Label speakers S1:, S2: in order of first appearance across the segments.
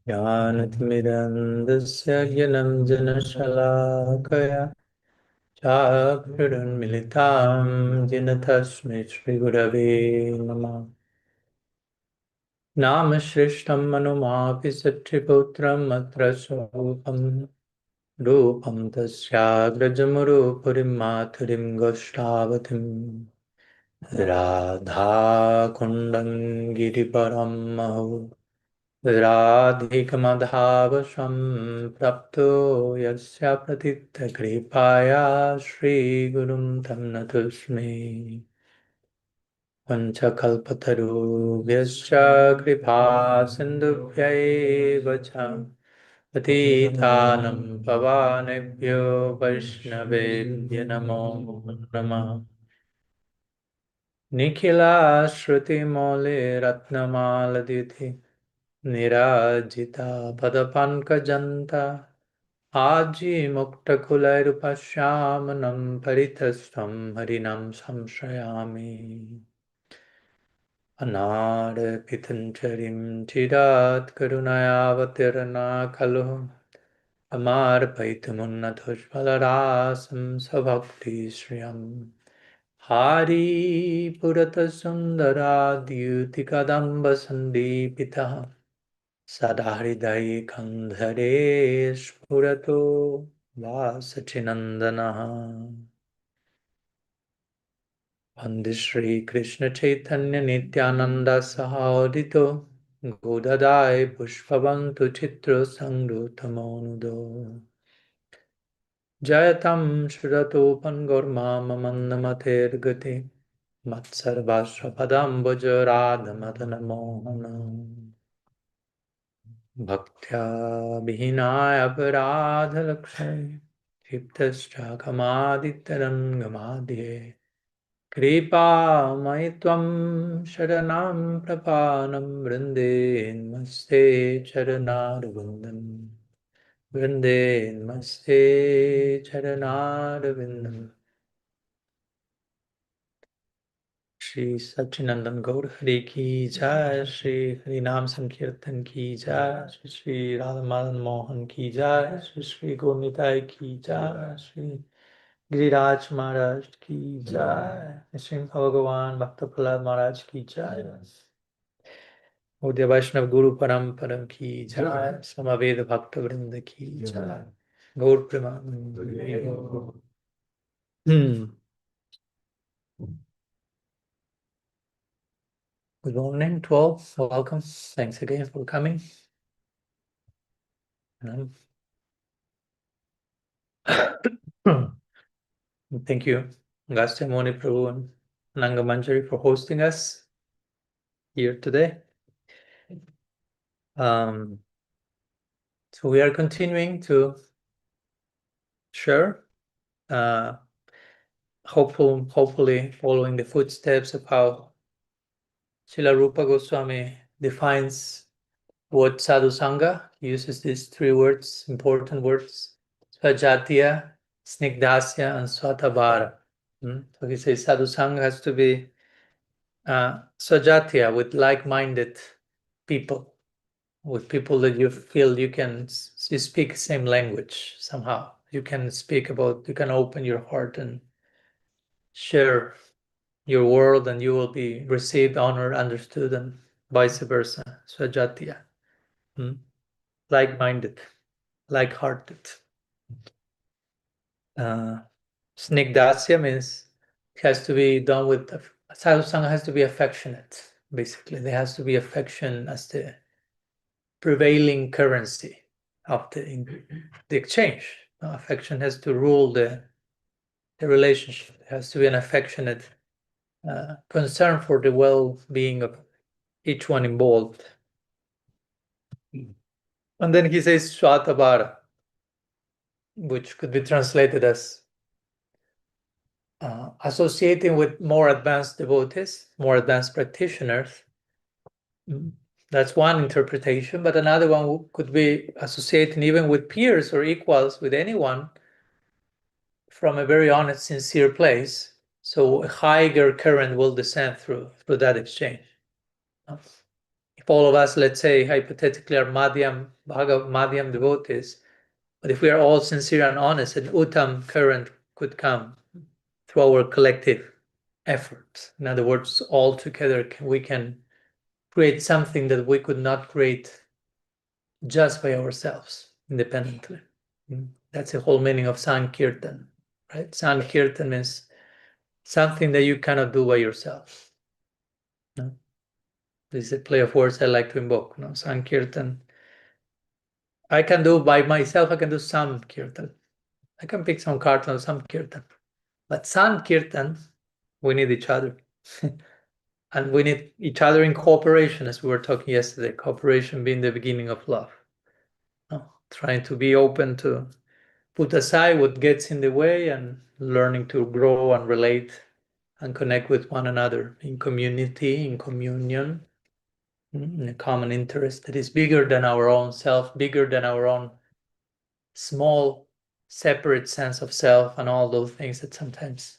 S1: ज्ञानतिमिरन्दस्य ज्ञानञ्जनशलाकया चाक्षुरुन्मिलितां येन तस्मै श्रीगुरवे नमः। नामश्रेष्ठं मनुमापि सच्चिपुत्रम् अत्र स्वरूपं रूपं तस्याग्रजमुरुपुरीं मातुरीं गोष्ठावतीम् राधाकुण्डं गिरिवरं महौ राधिकमधावशं प्राप्तो यस्य प्रतितकृपाया श्रीगुरुं तं नतोऽस्मि। पञ्चकल्पतरुभ्यश्च कृपा सिन्धुभ्यैव च पतितानं पवनेभ्यो वैष्णवेभ्यो नमो नमः। निखिलाश्रुतिमौले रत्नमालदिति निराजिता पदपङ्कजन्ता आजीमुक्तकुलैरुपश्यामनं परितस्तं हरिणं संश्रयामि। अनार्पितञ्चरीं चिरात् करुणयावतीर्णा खलु अमार्पयितुमुन्नतोज्ज्वलरासं स्वभक्तिश्रियम् हारीपुरतसुन्दराद्युतिकदम्बसन्दीपितः सदा हृदये खन्धरे स्फुरतु वासचिनन्दनः। वन्दे श्रीकृष्णचैतन्यनित्यानन्द सहोदितो गोददाय पुष्पवन्तु चित्रसङ्गृतमोनुदो जयतं श्रुतोपङ्गुर्मामन्दमतेर्गति मत्सर्वाश्वपदाम्बुजराधमदनमोहन भक्त्या विहीनाय अपराधलक्षणे क्षिप्तश्चाकमादित्यरङ्गमाद्ये कृपामयि त्वं शरणं प्रपन्नं वृन्दे नमस्ते चरणारविन्दम् वृन्दे नमस्ते चरणारविन्दम्। श्री सच्चिनंदन गौर हरि की जय, श्री हरि नाम संकीर्तन की जय, श्री श्री राधा मदन मोहन की जय, श्री श्री गोमिताई की जय, श्री गिरिराज महाराज की जय, श्री भगवान भक्त प्रहलाद महाराज की जय, गौड़ीय वैष्णव गुरु परम की जय, समवेद भक्त वृंद की जय, गौर Premanand. Good morning to all. Welcome. Thanks again for coming. Thank you, Agastya Moni Prabhu and Nanga Manjari for hosting us here today. So we are continuing to share, hopefully following the footsteps of how Srila Rupa Goswami defines what sadhu sangha. He uses these three words, important words: svajatiya, snigdhasya, and swatabhara. So he says sadhu sangha has to be svajatiya, with like-minded people, with people that you feel you speak the same language somehow. You can open your heart and share your world, and you will be received, honored, understood, and vice versa. Svajatiya. Like-minded, like-hearted. Snigdhasya means it has to be done with, sadhu sangha has to be affectionate, basically. There has to be affection as the prevailing currency of the exchange. Affection has to rule the relationship. There has to be an affectionate concern for the well-being of each one involved. And then he says Swatabhara, which could be translated as associating with more advanced devotees, more advanced practitioners, That's one interpretation, but another one could be associating even with peers or equals with anyone from a very honest, sincere place. So a higher current will descend through that exchange. If all of us, let's say hypothetically, are madhyam devotees, but if we are all sincere and honest, an uttam current could come through our collective efforts. In other words, all together we can create something that we could not create just by ourselves, independently. That's the whole meaning of Sankirtan, right? Sankirtan is something that you cannot do by yourself. No? This is a play of words I like to invoke. No? Sankirtan. I can do by myself, I can do some kirtan. I can pick some cards on some kirtan. But Sankirtan, we need each other. And we need each other in cooperation, as we were talking yesterday, cooperation being the beginning of love. No? Trying to be open to put aside what gets in the way and learning to grow and relate and connect with one another in community, in communion, in a common interest that is bigger than our own self, bigger than our own small, separate sense of self, and all those things that sometimes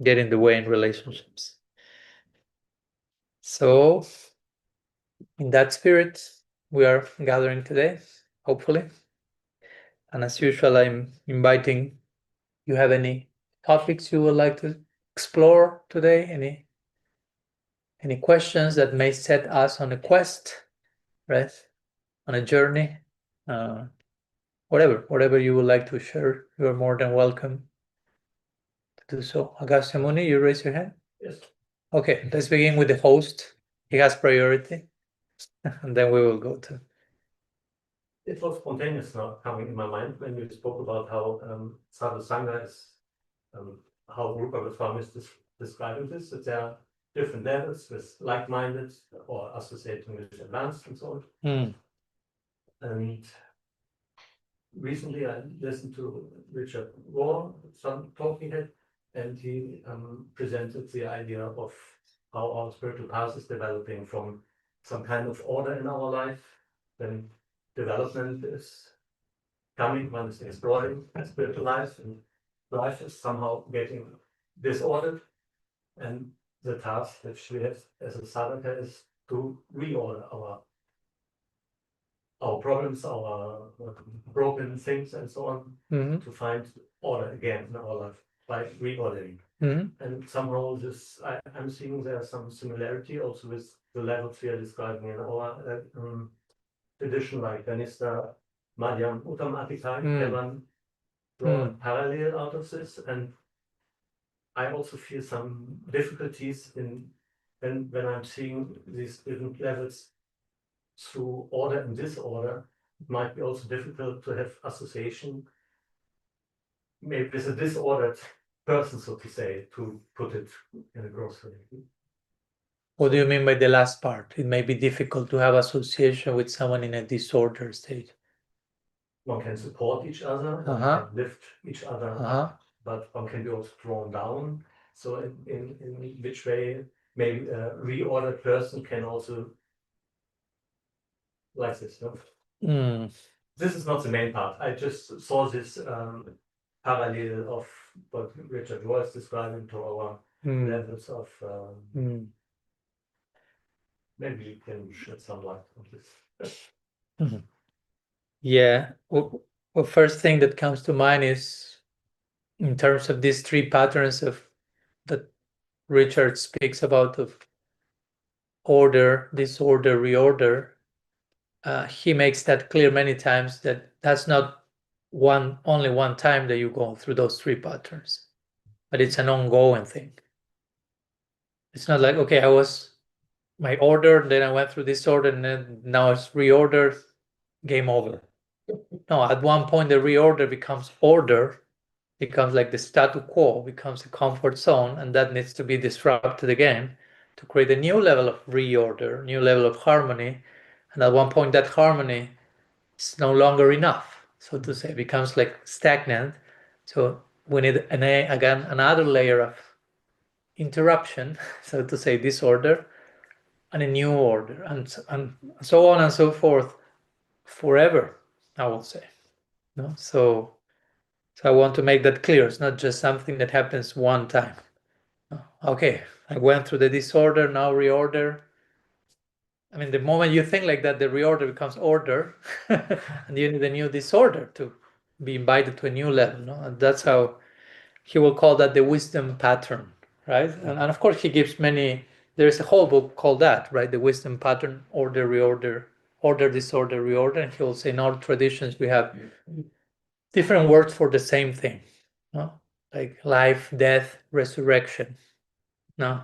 S1: get in the way in relationships. So, in that spirit, we are gathering today, hopefully. And as usual, I'm inviting you have any topics you would like to explore today, any questions that may set us on a quest, right? On a journey, whatever you would like to share, you are more than welcome to do so. Agastya Muni, you raise your hand?
S2: Yes.
S1: Okay, let's begin with the host. He has priority, and then we will go to.
S2: It was spontaneous now coming in my mind when you spoke about how Sadhu Sangha is, how Rupa Goswami is describing this, that there are different levels with like-minded or associating with advanced and so on. And recently I listened to Richard Rohr, some talk he had, and he presented the idea of how our spiritual path is developing from some kind of order in our life, then development is coming, one is exploring spiritual life, and life is somehow getting disordered. And the task that we have as a sadhaka is to reorder our problems, our broken things, and so on, to find order again in our life by reordering. And somehow this, I'm seeing there's some similarity also with the levels we are describing in our tradition, like kanistha, madhyam, uttama can one draw a parallel out of this. And I also feel some difficulties in when I'm seeing these different levels through order and disorder. It might be also difficult to have association maybe with a disordered person, so to say, to put it in a gross way.
S1: What do you mean by the last part? It may be difficult to have association with someone in a disordered state.
S2: One can support each other, one can lift each other up, but one can be also drawn down. So in which way maybe a reordered person can also like this, no? This is not the main part. I just saw this parallel of what Richard was describing to our levels of maybe you can shed some light on this.
S1: Yeah. Well, first thing that comes to mind is in terms of these three patterns of that Richard speaks about of order, disorder, reorder. He makes that clear many times that that's not only one time that you go through those three patterns, but it's an ongoing thing. It's not like, okay, I was my order, then I went through this order, and then now it's reordered, game over. No, at one point the reorder becomes order, becomes like the status quo, becomes a comfort zone, and that needs to be disrupted again to create a new level of reorder, new level of harmony. And at one point that harmony is no longer enough, so to say, it becomes like stagnant. So we need again another layer of interruption, so to say, disorder, and a new order, and so on and so forth, forever, I will say. No? So I want to make that clear. It's not just something that happens one time. Okay, I went through the disorder, now reorder. I mean, the moment you think like that, the reorder becomes order, and you need a new disorder to be invited to a new level. No? And that's how he will call that the wisdom pattern, right? And of course, he gives many. There's a whole book called that, right? The wisdom pattern, order, reorder, order, disorder, reorder. And he will say in all traditions we have different words for the same thing, no? Like life, death, resurrection, no,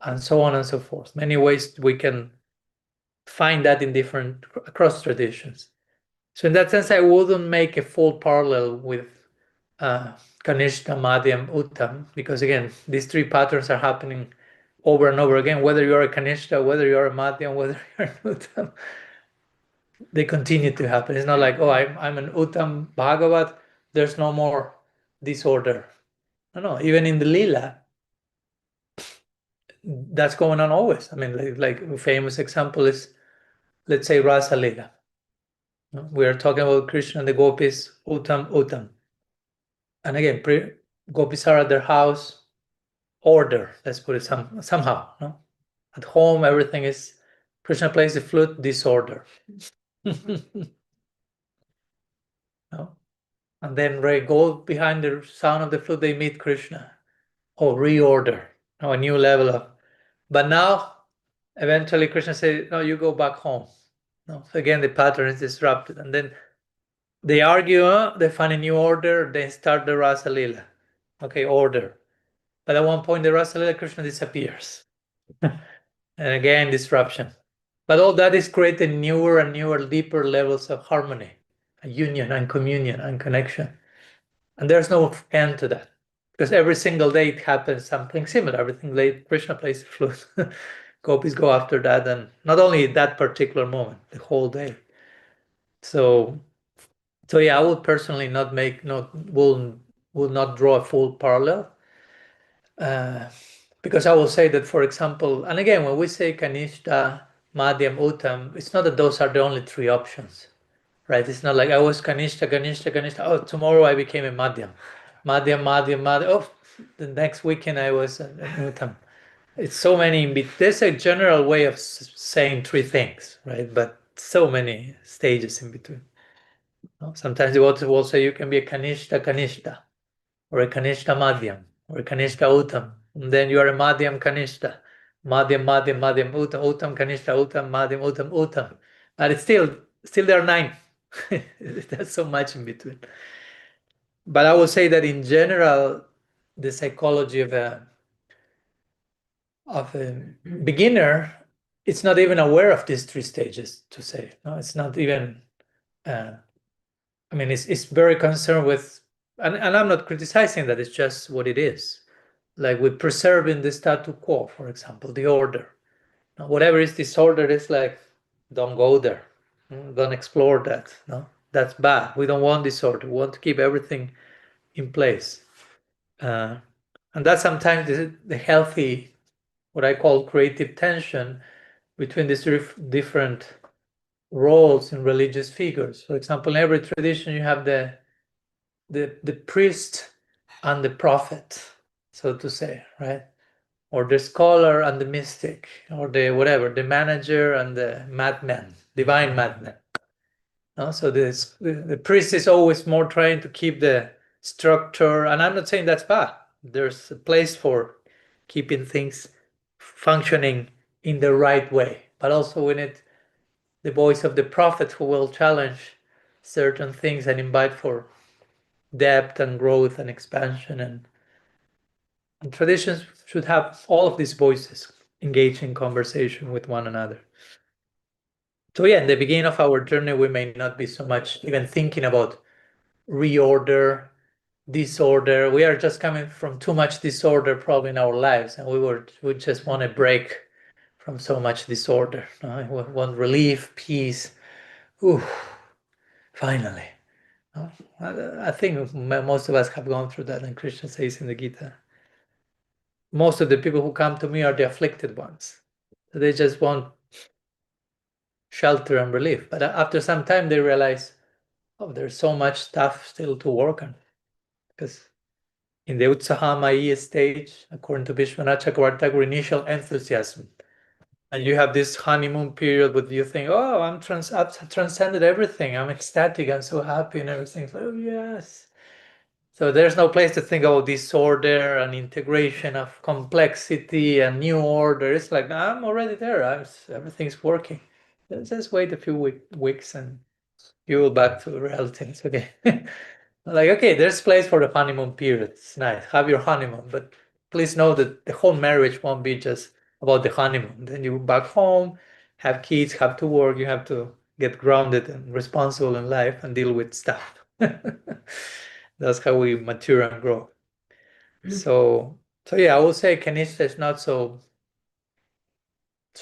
S1: and so on and so forth. Many ways we can find that in different across traditions. So in that sense, I wouldn't make a full parallel with kanishta, madhyam, uttam, because again, these three patterns are happening over and over again. Whether you're a kanishta, whether you're a madhyam, whether you're an uttam, they continue to happen. It's not like, oh, I'm an uttam bhagavat, there's no more disorder. No, even in the lila, that's going on always. I mean, like a famous example is, let's say, Rasa Lila. We are talking about Krishna and the gopis, uttam, uttam. And again, gopis are at their house, order, let's put it somehow. No? At home, everything is, Krishna plays the flute, disorder. No? And then they go behind the sound of the flute, they meet Krishna. Oh, reorder. A new level of. But now, eventually, Krishna says, no, you go back home. No? So again, the pattern is disrupted. And then they argue, they find a new order, they start the Rasa Lila. Okay, order. But at one point, the Rasa Lila, Krishna disappears. And again, disruption. But all that is creating newer and newer, deeper levels of harmony, and union and communion and connection. And there's no end to that. Because every single day it happens something similar. Every single day Krishna plays the flute. Gopis go after that, and not only that particular moment, the whole day. So yeah, I would personally not make will not draw a full parallel. Because I will say that, for example, and again, when we say kanishta, madhyam, uttam, it's not that those are the only three options, right? It's not like I was kanishta, kanishta, kanishta. Oh, tomorrow I became a madhyam, madhyam, madhyam, madhyam. Oh, the next weekend I was an uttam. It's so many. There's a general way of saying three things, right? But so many stages in between. No? Sometimes you will say you can be a kanishta, kanishta, or a kanishta madhyam, or a kanishta uttam. And then you are a madhyam kanishta, madhyam, madhyam, madhyam, uttam, uttam, kanishta, uttam, madhyam, uttam, uttam. But it's still there are 9. There's so much in between. But I would say that in general, the psychology of a beginner, it's not even aware of these 3 stages, to say. No, it's not even. I mean, it's very concerned with, and I'm not criticizing that. It's just what it is. Like with preserving the status quo, for example, the order. Now, whatever is disorder, is like, don't go there, don't explore that. No, that's bad. We don't want disorder. We want to keep everything in place, and that's sometimes the healthy, what I call creative tension between these different roles in religious figures. For example, in every tradition, you have the priest and the prophet, so to say, right? Or the scholar and the mystic, or the whatever, the manager and the madman, divine madman. No? So the priest is always more trying to keep the structure, and I'm not saying that's bad. There's a place for keeping things functioning in the right way, but also we need the voice of the prophet who will challenge certain things and invite for depth and growth and expansion, and traditions should have all of these voices engage in conversation with one another. So yeah, in the beginning of our journey, we may not be so much even thinking about reorder, disorder. We are just coming from too much disorder probably in our lives, and we just want a break from so much disorder. We want relief, peace. Ooh, finally. I think most of us have gone through that, and Krishna says in the Gita, most of the people who come to me are the afflicted ones. They just want shelter and relief. But after some time, they realize, oh, there's so much stuff still to work on. Because in the uttama stage, according to Vishwanath Chakravarti, initial enthusiasm. And you have this honeymoon period where you think, oh, I've transcended everything. I'm ecstatic. I'm so happy and everything. So, oh, yes. So there's no place to think about disorder and integration of complexity and new order. It's like, I'm already there. Everything's working. Let's just wait a few weeks and you will back to reality. It's okay. Like, okay, there's place for the honeymoon period. It's nice. Have your honeymoon, but please know that the whole marriage won't be just about the honeymoon. Then you back home, have kids, have to work. You have to get grounded and responsible in life and deal with stuff. That's how we mature and grow. So yeah, I would say kanistha is not so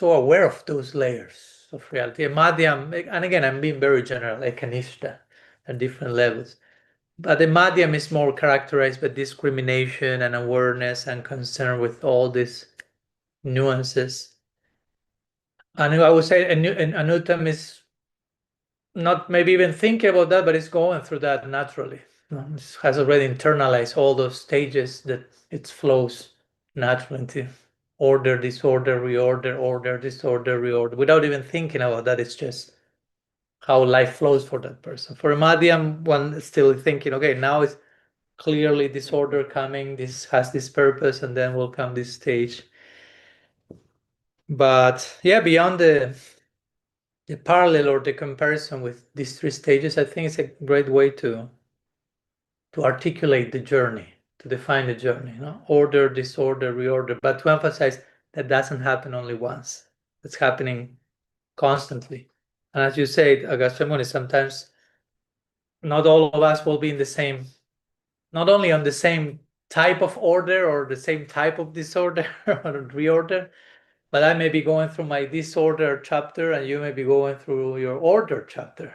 S1: aware of those layers of reality. A madhyam, and again, I'm being very general, like kanistha at different levels. But the madhyam is more characterized by discrimination and awareness and concern with all these nuances. And I would say an uttam is not maybe even thinking about that, but it's going through that naturally. It has already internalized all those stages that it flows naturally into order, disorder, reorder, order, disorder, reorder, without even thinking about that. It's just how life flows for that person. For a madhyam, one is still thinking, okay, now it's clearly disorder coming, this has this purpose, and then will come this stage. But yeah, beyond the parallel or the comparison with these three stages, I think it's a great way to articulate the journey, to define the journey, order, disorder, reorder, but to emphasize that doesn't happen only once. It's happening constantly. And as you say, Agasthemoni, sometimes not all of us will be in the same, not only on the same type of order or the same type of disorder or reorder, but I may be going through my disorder chapter and you may be going through your order chapter.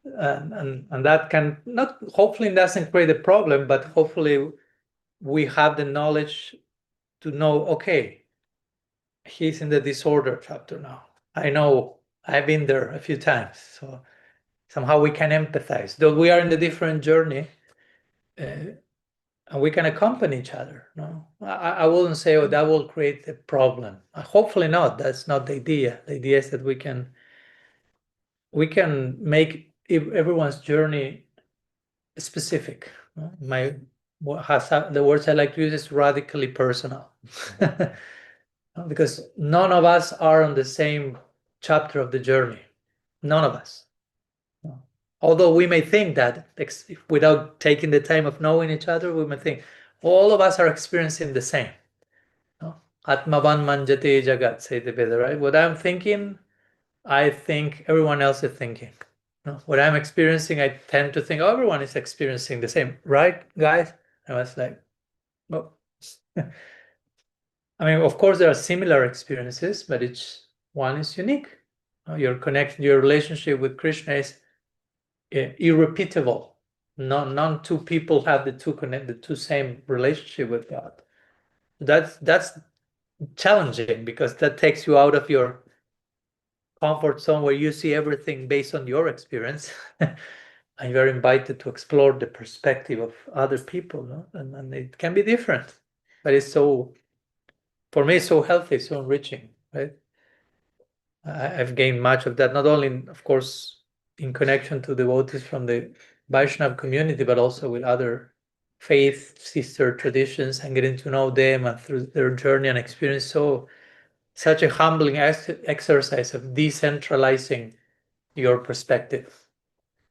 S1: And that can not, hopefully it doesn't create a problem, but hopefully we have the knowledge to know, okay, he's in the disorder chapter now. I know I've been there a few times. So somehow we can empathize. Though we are in a different journey, and we can accompany each other. No, I wouldn't say, oh, that will create a problem. Hopefully not. That's not the idea. The idea is that we can make everyone's journey specific. My the words I like to use is radically personal, because none of us are on the same chapter of the journey. None of us. Although we may think that without taking the time of knowing each other, we may think all of us are experiencing the same. Atmavan manjate jagat, say the Veda, right? What I'm thinking, I think everyone else is thinking. What I'm experiencing, I tend to think, oh, everyone is experiencing the same, right, guys? I was like, well, I mean, of course, there are similar experiences, but each one is unique. Your connection, your relationship with Krishna is irrepeatable. None two people have the two same relationship with God. That's challenging because that takes you out of your comfort zone where you see everything based on your experience. And you're invited to explore the perspective of other people, no? And it can be different, but it's so, for me, so healthy, so enriching, right? I've gained much of that, not only, of course, in connection to devotees from the Vaishnava community, but also with other faith sister traditions and getting to know them and through their journey and experience. So, such a humbling exercise of decentralizing your perspective.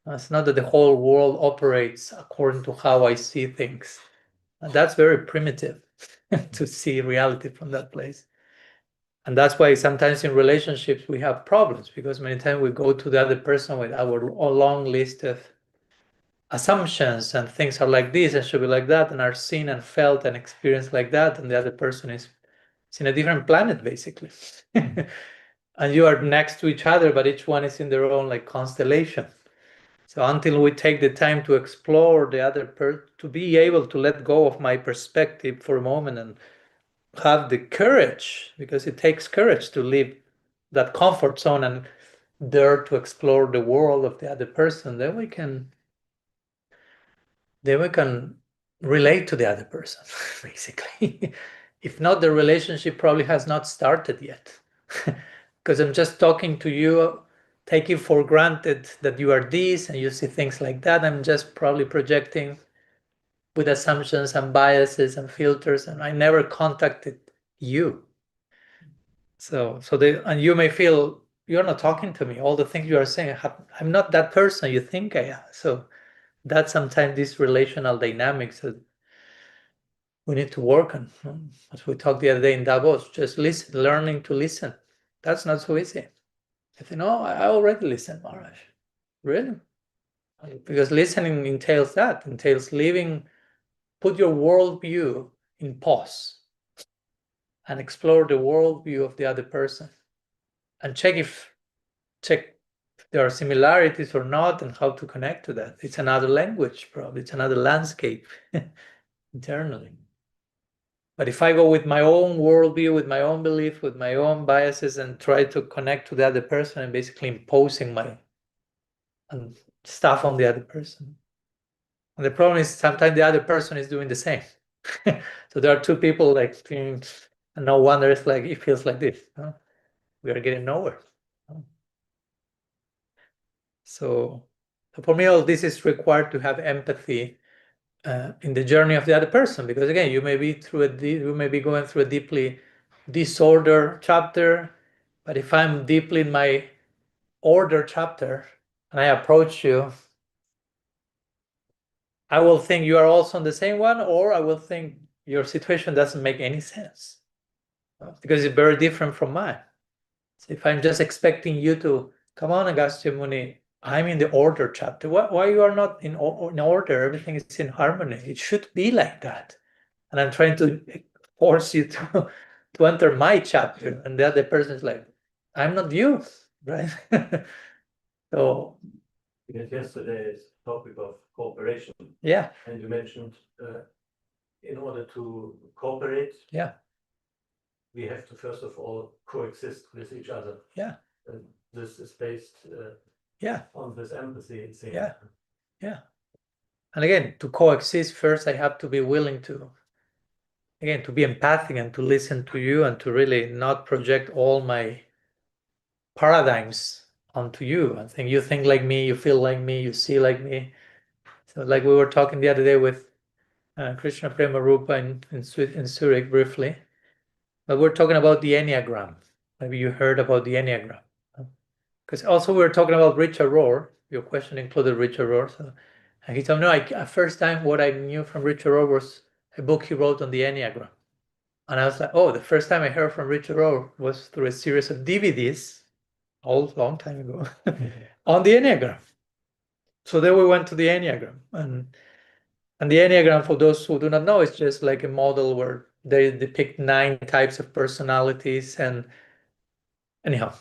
S1: It's not that the whole world operates according to how I see things. And that's very primitive to see reality from that place. And that's why sometimes in relationships we have problems, because many times we go to the other person with our long list of assumptions and things are like this and should be like that and are seen and felt and experienced like that, and the other person is in a different planet basically. And you are next to each other, but each one is in their own like constellation. So until we take the time to explore the other to be able to let go of my perspective for a moment and have the courage, because it takes courage to leave that comfort zone and dare to explore the world of the other person, then we can relate to the other person, basically. If not, the relationship probably has not started yet. Because I'm just talking to you, taking for granted that you are this and you see things like that. I'm just probably projecting with assumptions and biases and filters, and I never contacted you. And you may feel you're not talking to me. All the things you are saying, I'm not that person you think I am. So that's sometimes these relational dynamics that we need to work on. As we talked the other day in Davos, just listen, learning to listen. That's not so easy. I think, no, I already listened, Maharaj. Really? Because listening entails living, put your worldview in pause and explore the worldview of the other person and check if there are similarities or not and how to connect to that. It's another language, probably. It's another landscape internally. But if I go with my own worldview, with my own belief, with my own biases, and try to connect to the other person, and basically imposing my stuff on the other person. And the problem is sometimes the other person is doing the same. So there are two people like, and no wonder it's like it feels like this. We are getting nowhere. So for me, all this is required to have empathy in the journey of the other person, because again, you may be going through a deeply disorder chapter, but if I'm deeply in my order chapter and I approach you, I will think you are also on the same one, or I will think your situation doesn't make any sense because it's very different from mine. So if I'm just expecting you to come on, Agastya Muni, I'm in the order chapter. Why you are not in order? Everything is in harmony. It should be like that. And I'm trying to force you to enter my chapter, and the other person is like, I'm not you, right? So
S2: Because yesterday's topic of cooperation,
S1: yeah,
S2: and you mentioned in order to cooperate,
S1: yeah,
S2: we have to first of all coexist with each other.
S1: yeah,
S2: And this is based
S1: yeah,
S2: on this empathy, it seems.
S1: yeah, yeah. And again, to coexist, first I have to be willing to, again, to be empathic and to listen to you and to really not project all my paradigms onto you. I think you think like me, you feel like me, you see like me. So like we were talking the other day with Krishna Prema Rupa in Zurich briefly, but we're talking about the Enneagram. Maybe you heard about the Enneagram. Because also we were talking about Richard Rohr. Your question included Richard Rohr. So, and he told me, no, first time what I knew from Richard Rohr was a book he wrote on the Enneagram. And I was like, oh, the first time I heard from Richard Rohr was through a series of DVDs, a long time ago, on the Enneagram. So then we went to the Enneagram. And the Enneagram, for those who do not know, is just like a model where they depict 9 types of personalities. And anyhow,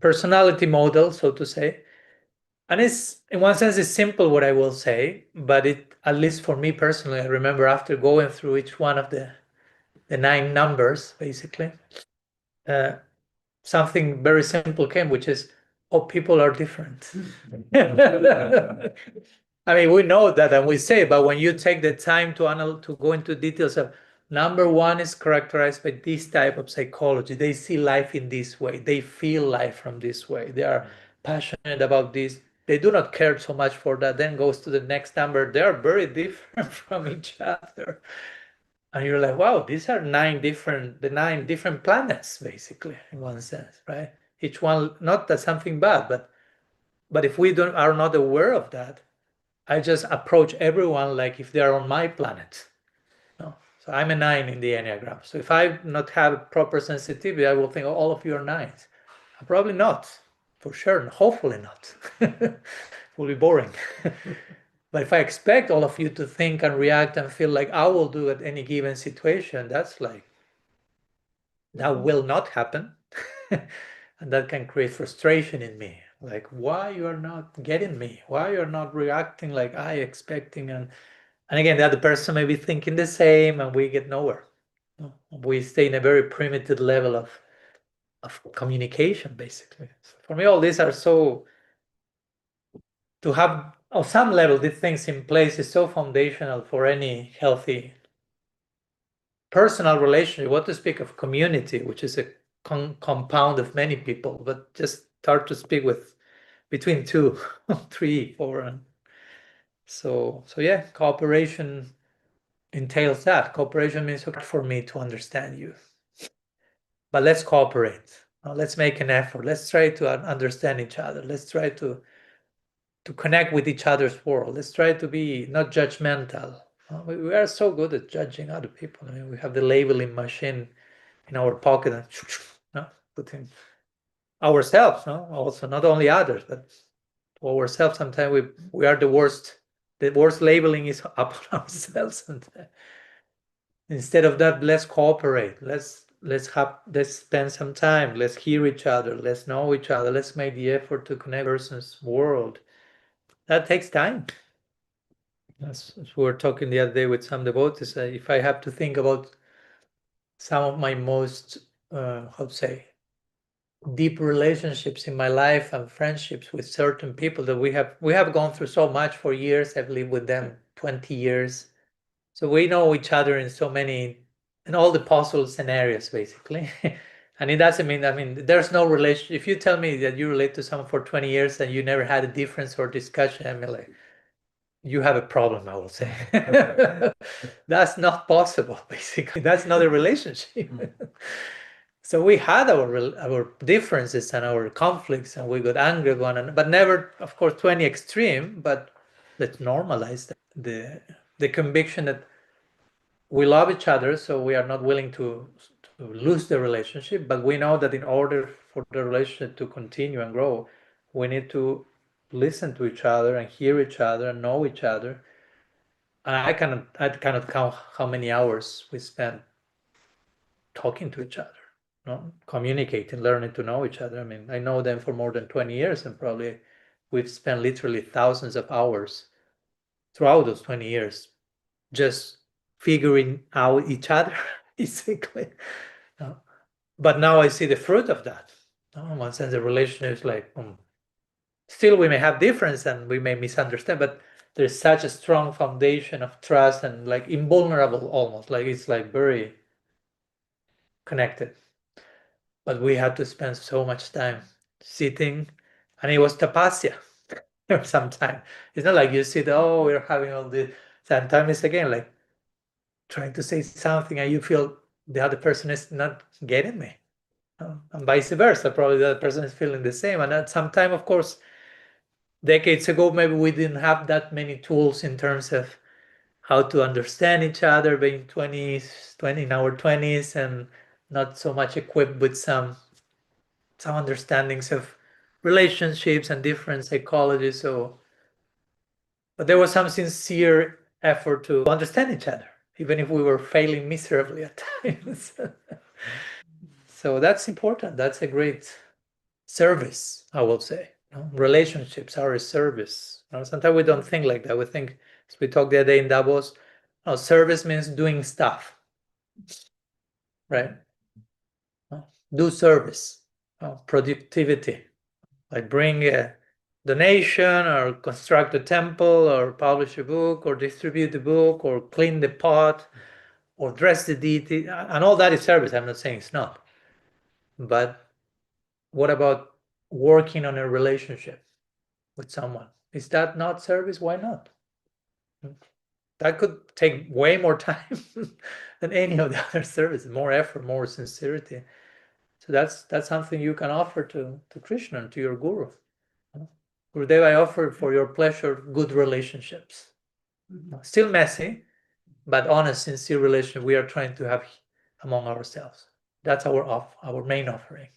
S1: personality model, so to say. And it's, in one sense, it's simple what I will say, but it, at least for me personally, I remember after going through each one of the 9 numbers, basically, uh, something very simple came, which is, oh, people are different. I mean, we know that and we say, but when you take the time to go into details of number 1 is characterized by this type of psychology. They see life in this way. They feel life from this way. They are passionate about this. They do not care so much for that. Then goes to the next number. They are very different from each other. And you're like, wow, these are 9 different planets, basically, in one sense, right? Each one, not that something bad, but if we are not aware of that, I just approach everyone like if they are on my planet. No. So I'm a 9 in the Enneagram. So if I not have proper sensitivity, I will think, oh, all of you are 9s. Probably not, for sure. Hopefully not. It will be boring. But if I expect all of you to think and react and feel like I will do at any given situation, that's like, that will not happen. And that can create frustration in me. Like, why you are not getting me? Why you're not reacting like I expecting? And again, the other person may be thinking the same and we get nowhere. We stay in a very primitive level of communication, basically. So for me, all these are so, to have on some level these things in place is so foundational for any healthy personal relationship. What to speak of community, which is a compound of many people, but just start to speak with between two, three, four, and so yeah, cooperation entails that. Cooperation means for me to understand you, but let's cooperate. Let's make an effort. Let's try to understand each other. Let's try to connect with each other's world. Let's try to be not judgmental. We are so good at judging other people. I mean, we have the labeling machine in our pocket and putting ourselves, also not only others, but to ourselves. Sometimes we are the worst. The worst labeling is upon ourselves, and instead of that, let's cooperate. Let's spend some time. Let's hear each other. Let's know each other. Let's make the effort to connect person's world. That takes time. As we were talking the other day with some devotees, if I have to think about some of my most, how to say, deep relationships in my life and friendships with certain people that we have gone through so much for years. I've lived with them 20 years. So we know each other in so many, in all the possible scenarios, basically. And it doesn't mean, I mean, there's no relation. If you tell me that you relate to someone for 20 years and you never had a difference or discussion, I mean, like, you have a problem, I will say. That's not possible, basically. That's not a relationship. So we had our differences and our conflicts, and we got angry one another, but never, of course, to any extreme. But let's normalize the conviction that we love each other, so we are not willing to lose the relationship. But we know that in order for the relationship to continue and grow, we need to listen to each other and hear each other and know each other. And I cannot count how many hours we spend talking to each other, communicating, learning to know each other. I mean, I know them for more than 20 years, and probably we've spent literally thousands of hours throughout those 20 years just figuring out each other, basically. But now I see the fruit of that. In one sense, the relationship is like, still we may have difference and we may misunderstand, but there's such a strong foundation of trust and like invulnerable almost, like it's like very connected. But we had to spend so much time sitting, and it was tapasya or sometime. It's not like you sit, oh, we're having all this. Sometimes it's again like trying to say something and you feel the other person is not getting me. And vice versa, probably the other person is feeling the same. And at some time, of course, decades ago, maybe we didn't have that many tools in terms of how to understand each other, being 20 in our 20s, and not so much equipped with some understandings of relationships and different psychology. So, but there was some sincere effort to understand each other, even if we were failing miserably at times. So that's important. That's a great service, I will say. Relationships are a service. Sometimes we don't think like that. We think, as we talked the other day in Davos, service means doing stuff, right? Do service, productivity, like bring a donation or construct a temple or publish a book or distribute a book or clean the pot or dress the deity, and all that is service. I'm not saying it's not. But what about working on a relationship with someone? Is that not service? Why not? That could take way more time than any of the other services, more effort, more sincerity. So that's something you can offer to Krishna and to your guru. Gurudev, I offer for your pleasure good relationships. Still messy, but honest, sincere relationship we are trying to have among ourselves. That's our main offering.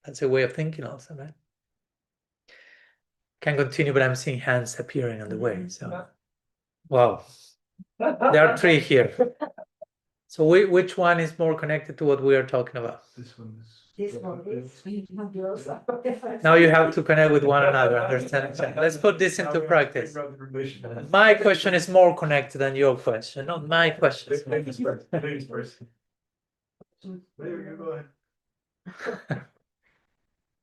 S1: That's a way of thinking also, right? Can continue, but I'm seeing hands appearing on the way. So, wow, there are three here. So which one is more connected to what we are talking about?
S2: This one is.
S3: this one is yours.
S1: Now you have to connect with one another. Understand? Let's put this into practice. My question is more connected than your question, not my question.
S2: Ladies first. Ladies first. Maybe you go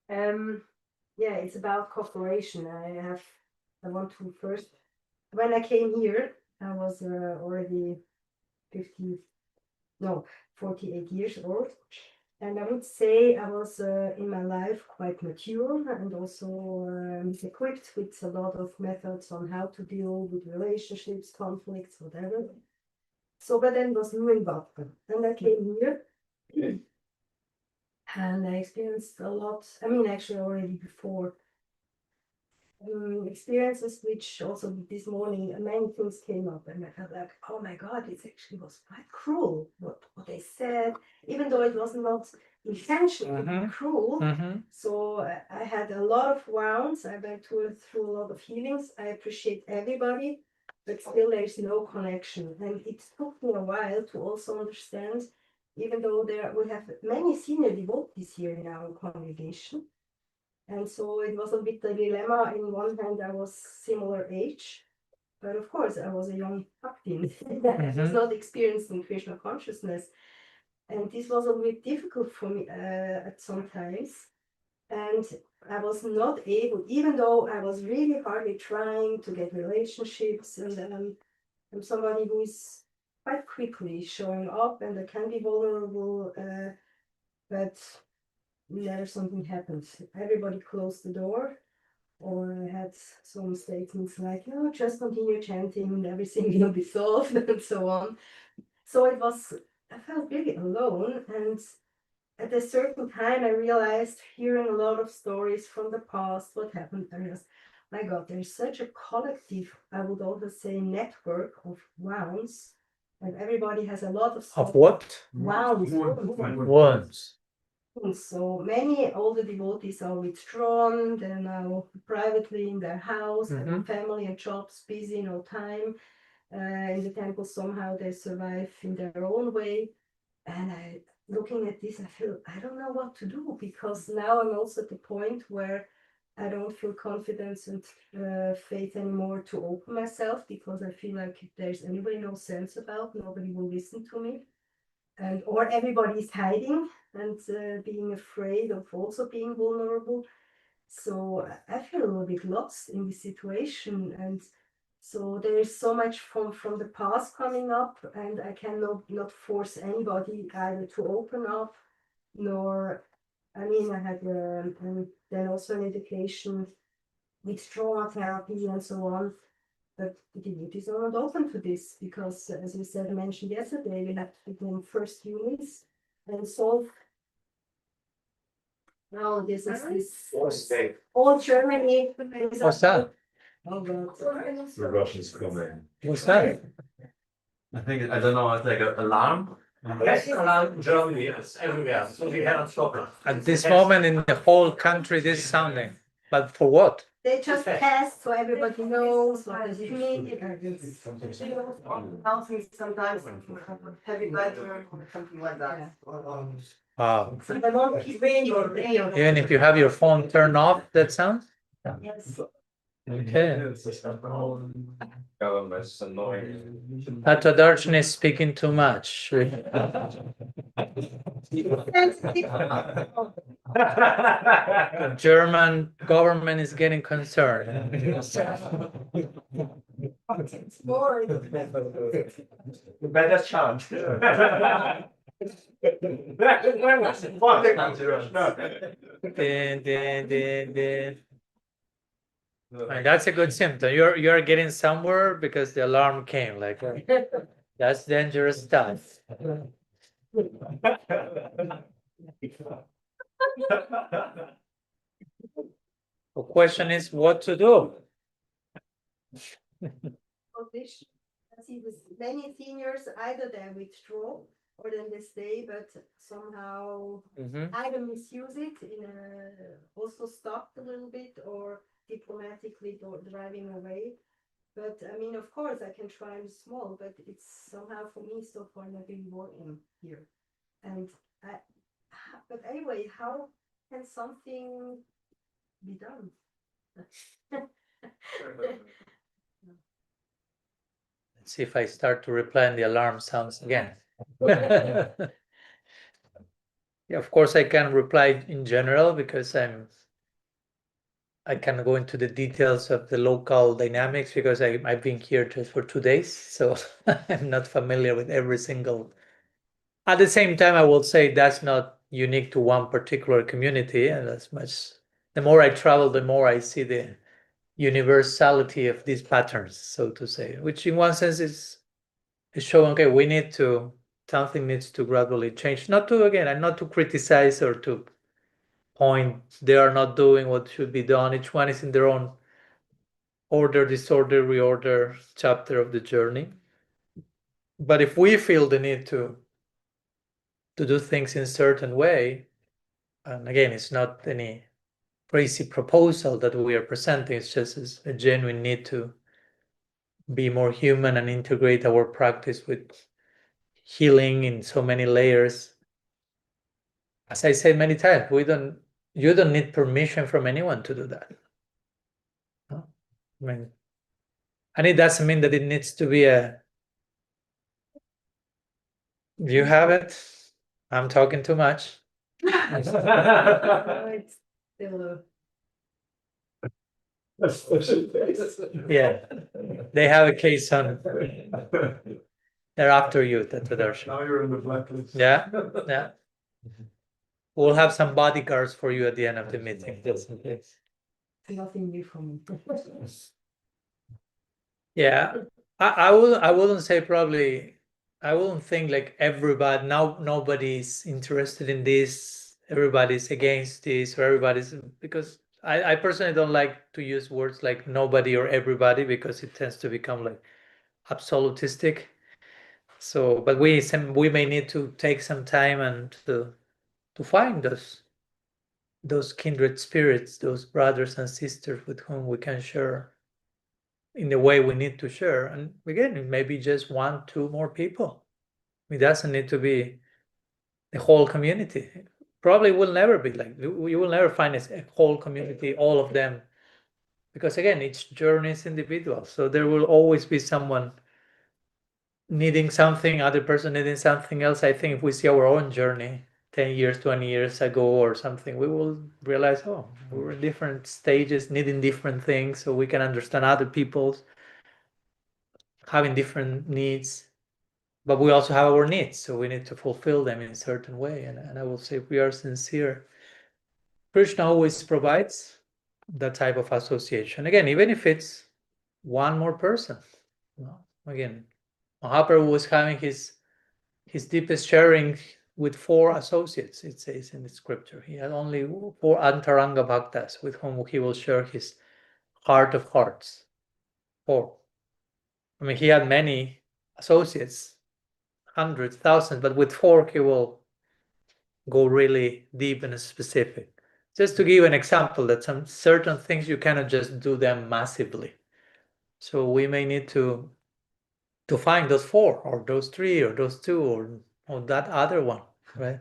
S2: ahead.
S3: Yeah, it's about cooperation. I want to first, when I came here, I was already 48 years old. And I would say I was in my life quite mature and also equipped with a lot of methods on how to deal with relationships, conflicts, whatever. So, but then was new in Boston. And I came here and I experienced a lot. I mean, actually, already before experiences, which also this morning many things came up, and I felt like, oh my God, it actually was quite cruel what they said, even though it was not intentionally cruel. So I had a lot of wounds. I went through a lot of healings. I appreciate everybody, but still there's no connection. And it took me a while to also understand, even though we have many senior devotees here in our congregation. And so it was a bit a dilemma. In one hand, I was similar age, but of course, I was a young captain. I was not experienced in Krishna consciousness. And this was a bit difficult for me at some times. And I was not able, even though I was really hardly trying to get relationships, and I'm somebody who is quite quickly showing up and I can be vulnerable, but never something happened. Everybody closed the door, or I had some statements like, no, just continue chanting and everything will be solved and so on. So I felt really alone. And at a certain time, I realized, hearing a lot of stories from the past, what happened, I realized, my God, there's such a collective, I would also say, network of wounds. And everybody has a lot of stuff.
S1: Of what?
S3: Wounds.
S1: Wounds.
S3: So many older devotees are withdrawn, they're now privately in their house, having family and jobs, busy, no time. In the temple, somehow they survive in their own way. And looking at this, I feel I don't know what to do, because now I'm also at the point where I don't feel confidence and faith anymore to open myself, because I feel like there's anybody no sense about, nobody will listen to me. Or everybody is hiding and being afraid of also being vulnerable. So I feel a little bit lost in this situation. And so there is so much from the past coming up, and I cannot not force anybody either to open up, nor, I mean, I had and then also an education with trauma therapy and so on. But the devotees are not open to this, because, as we said, mentioned yesterday, we have to begin first units and solve. Now this is this all Germany.
S1: What's that?
S3: Oh God.
S4: The Russians coming.
S1: What's that?
S4: I think, I don't know, it's like an alarm.
S2: Yes, around in Germany, it's everywhere, so we cannot stop it.
S1: At this moment in the whole country, this is sounding. But for what?
S3: They just test so everybody knows what does it mean. Sometimes heavy weather or something like that.
S1: Wow.
S3: So they won't keep raining or rain.
S1: Even if you have your phone turned off, that sounds?
S3: Yes.
S1: Okay.
S4: Oh, that's annoying.
S1: Tata Darshan is speaking too much. The German government is getting concerned.
S3: It's boring.
S2: You better chant.
S1: Din, din, din, din. And that's a good symptom. You're getting somewhere because the alarm came. Like that's dangerous stuff. The question is what to do.
S3: I see with many seniors, either they withdraw or then they stay, but somehow either misuse it also stopped a little bit, or diplomatically driving away. But I mean, of course, I can try small, but it's somehow for me so far not really working here. And but anyway, how can something be done?
S1: Let's see if I start to reply and the alarm sounds again. Yeah, of course I can reply in general because I can go into the details of the local dynamics because I've been here just for 2 days, so I'm not familiar with every single. At the same time, I will say that's not unique to one particular community, and as much the more I travel, the more I see the universality of these patterns, so to say, which in one sense is showing, okay, something needs to gradually change. Not to, again, and not to criticize or to point, they are not doing what should be done. Each one is in their own order, disorder, reorder chapter of the journey. But if we feel the need to do things in a certain way, and again, it's not any crazy proposal that we are presenting, it's just a genuine need to be more human and integrate our practice with healing in so many layers. As I said many times, you don't need permission from anyone to do that. No? I mean, and it doesn't mean that it needs to be you have it. I'm talking too much.
S3: No, it's still
S1: Yeah, they have a case on. They're after you, that's what they're
S4: Now
S1: showing.
S4: you're in the blacklist.
S1: Yeah, yeah. We'll have some bodyguards for you at the end of the meeting, just in case.
S3: nothing new for me.
S1: Yeah, I wouldn't say probably. I wouldn't think like everybody now. Nobody's interested in this. Everybody's against this, or everybody's because I personally don't like to use words like nobody or everybody because it tends to become like absolutistic. So, but we may need to take some time and to find those kindred spirits, those brothers and sisters with whom we can share in the way we need to share. And again, it may be just one, two more people. It doesn't need to be the whole community. Probably will never be like you will never find a whole community, all of them, because again, each journey is individual. So there will always be someone needing something, other person needing something else. I think if we see our own journey 10 years, 20 years ago or something, we will realize, oh, we're in different stages, needing different things, so we can understand other people's having different needs. But we also have our needs, so we need to fulfill them in a certain way. And I will say, if we are sincere, Krishna always provides that type of association. Again, even if it's one more person. You know? Again, Mahaprabhu was having his deepest sharing with 4 associates, it says in the scripture. He had only 4 Antaranga Bhaktas with whom he will share his heart of hearts. 4. I mean, he had many associates, hundreds, thousands, but with 4 he will go really deep and specific. Just to give an example that some certain things you cannot just do them massively. So we may need to find those 4 or those 3 or those 2 or that other one, right?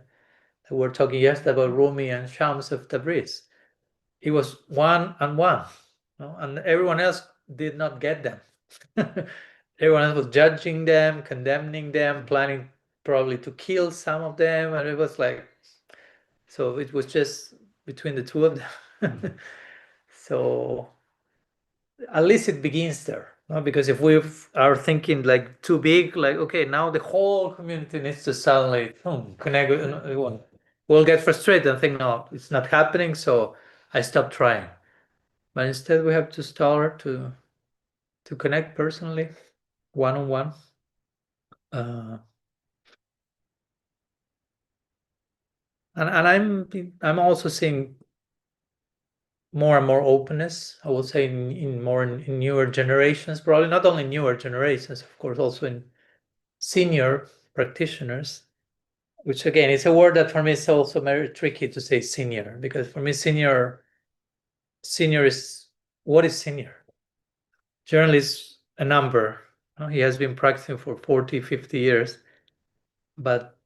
S1: We were talking yesterday about Rumi and Shams of Tabriz. It was one and one, no? And everyone else did not get them. Everyone else was judging them, condemning them, planning probably to kill some of them, and it was like, so it was just between the 2 of them. So at least it begins there, no? Because if we are thinking like too big, like okay, now the whole community needs to suddenly connect with everyone, we'll get frustrated and think, no, it's not happening, so I stop trying. But instead, we have to start to connect personally, one on one. And I'm also seeing more and more openness. I would say in newer generations, probably not only newer generations, of course, also in senior practitioners. Which again, it's a word that for me is also very tricky to say senior, because for me senior is, what is senior? Generally it's a number. He has been practicing for 40, 50 years, but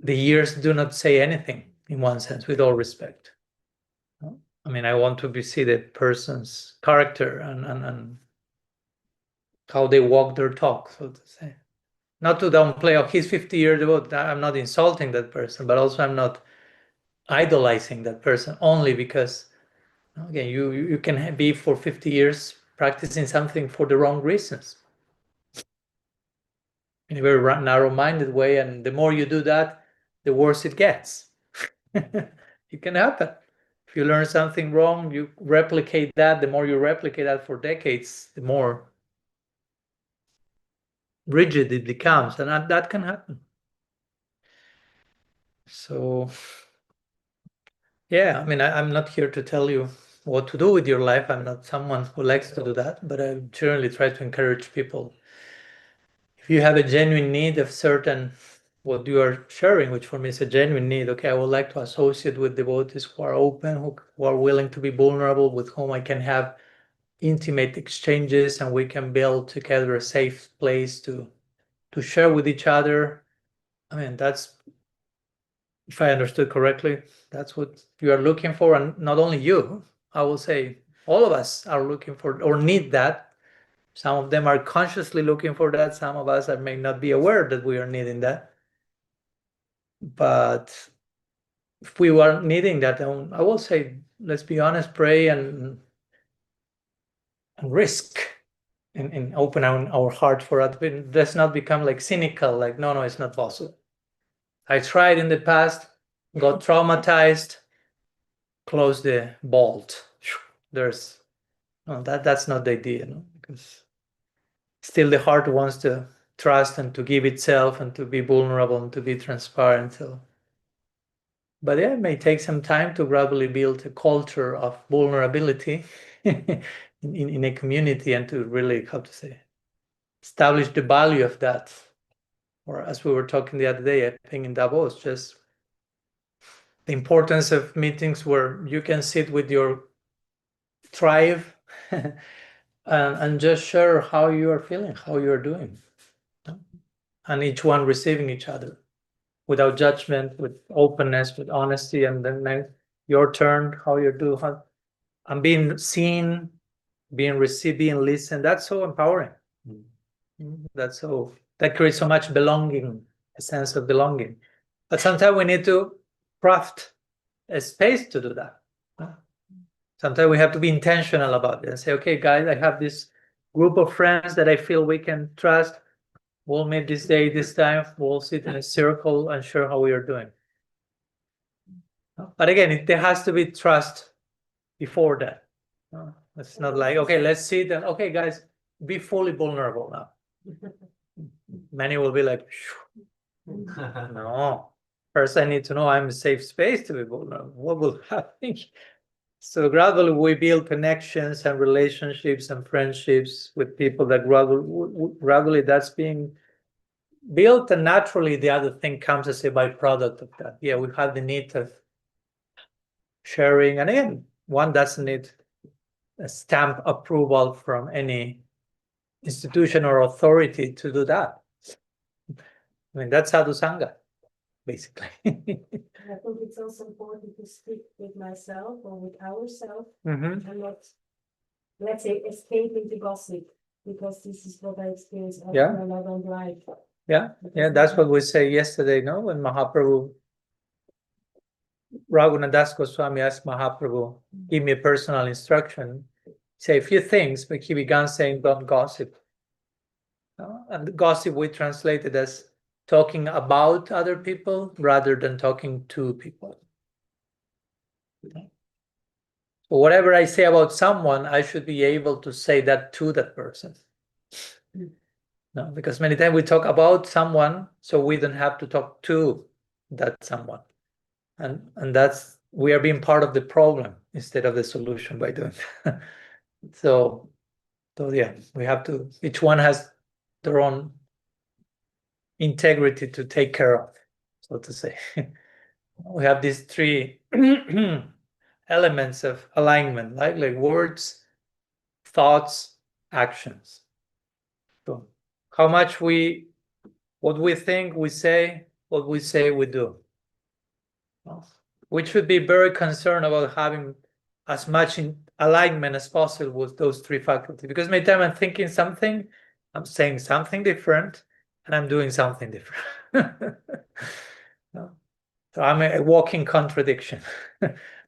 S1: the years do not say anything in one sense, with all respect. I mean, I want to see the person's character and how they walk their talk, so to say. Not to downplay, oh, he's 50 years old. I'm not insulting that person, but also I'm not idolizing that person only because, again, you can be for 50 years practicing something for the wrong reasons. In a very narrow-minded way, and the more you do that, the worse it gets. It can happen. If you learn something wrong, you replicate that. The more you replicate that for decades, the more rigid it becomes, and that can happen. So, yeah, I mean, I'm not here to tell you what to do with your life. I'm not someone who likes to do that, but I generally try to encourage people. If you have a genuine need of certain what you are sharing, which for me is a genuine need, okay, I would like to associate with devotees who are open, who are willing to be vulnerable, with whom I can have intimate exchanges, and we can build together a safe place to share with each other. I mean, that's, if I understood correctly, that's what you are looking for, and not only you, I will say all of us are looking for or need that. Some of them are consciously looking for that. Some of us may not be aware that we are needing that. But if we were needing that, I will say, let's be honest, pray and risk and open our heart for that. Let's not become like cynical, like, no, it's not possible. I tried in the past, got traumatized, close the bolt. There's no, that's not the idea, no? Because still the heart wants to trust and to give itself and to be vulnerable and to be transparent. So, but yeah, it may take some time to gradually build a culture of vulnerability in a community, and to really, how to say, establish the value of that. Or as we were talking the other day, I think in Davos, just the importance of meetings where you can sit with your tribe and just share how you are feeling, how you are doing, and each one receiving each other without judgment, with openness, with honesty, and then your turn, how you do, and being seen, being received, being listened. That's so empowering. That creates so much belonging, a sense of belonging. But sometimes we need to craft a space to do that. Sometimes we have to be intentional about it and say, okay, guys, I have this group of friends that I feel we can trust. We'll meet this day, this time. We'll sit in a circle and share how we are doing. But again, there has to be trust before that. It's not like, okay, let's sit and, okay, guys, be fully vulnerable now. Many will be like, no. First, I need to know I'm a safe space to be vulnerable. What will happen? So gradually we build connections and relationships and friendships with people that gradually that's being built, and naturally the other thing comes as a byproduct of that. Yeah, we have the need of sharing, and again, one doesn't need a stamp approval from any institution or authority to do that. I mean, that's sadhu sangha, basically.
S3: I think it's also important to stick with myself or with ourselves and not, let's say, escape into gossip, because this is what I experience often and I don't like.
S1: Yeah, that's what we say yesterday, no? When Mahaprabhu, Raghunath Das Goswami asked Mahaprabhu, give me a personal instruction, say a few things, but he began saying, don't gossip. And gossip we translated as talking about other people rather than talking to people. So whatever I say about someone, I should be able to say that to that person. No, because many times we talk about someone, so we don't have to talk to that someone. And that's, we are being part of the problem instead of the solution by doing that. So yeah, we have to, each one has their own integrity to take care of, so to say. We have these three elements of alignment, like words, thoughts, actions. So how much what we think, we say, what we say we do. Well, we should be very concerned about having as much in alignment as possible with those three faculties. Because many times I'm thinking something, I'm saying something different, and I'm doing something different. No? So I'm a walking contradiction.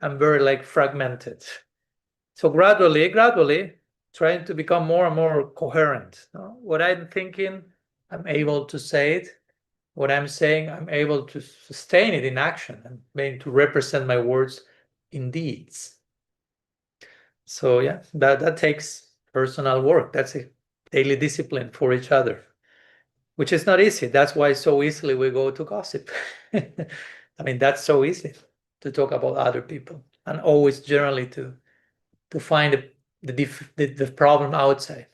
S1: I'm very like fragmented. So gradually, trying to become more and more coherent. No? What I'm thinking, I'm able to say it. What I'm saying, I'm able to sustain it in action and maybe to represent my words in deeds. So yeah, that takes personal work. That's a daily discipline for each other, which is not easy. That's why so easily we go to gossip. I mean, that's so easy to talk about other people and always generally to find the problem outside.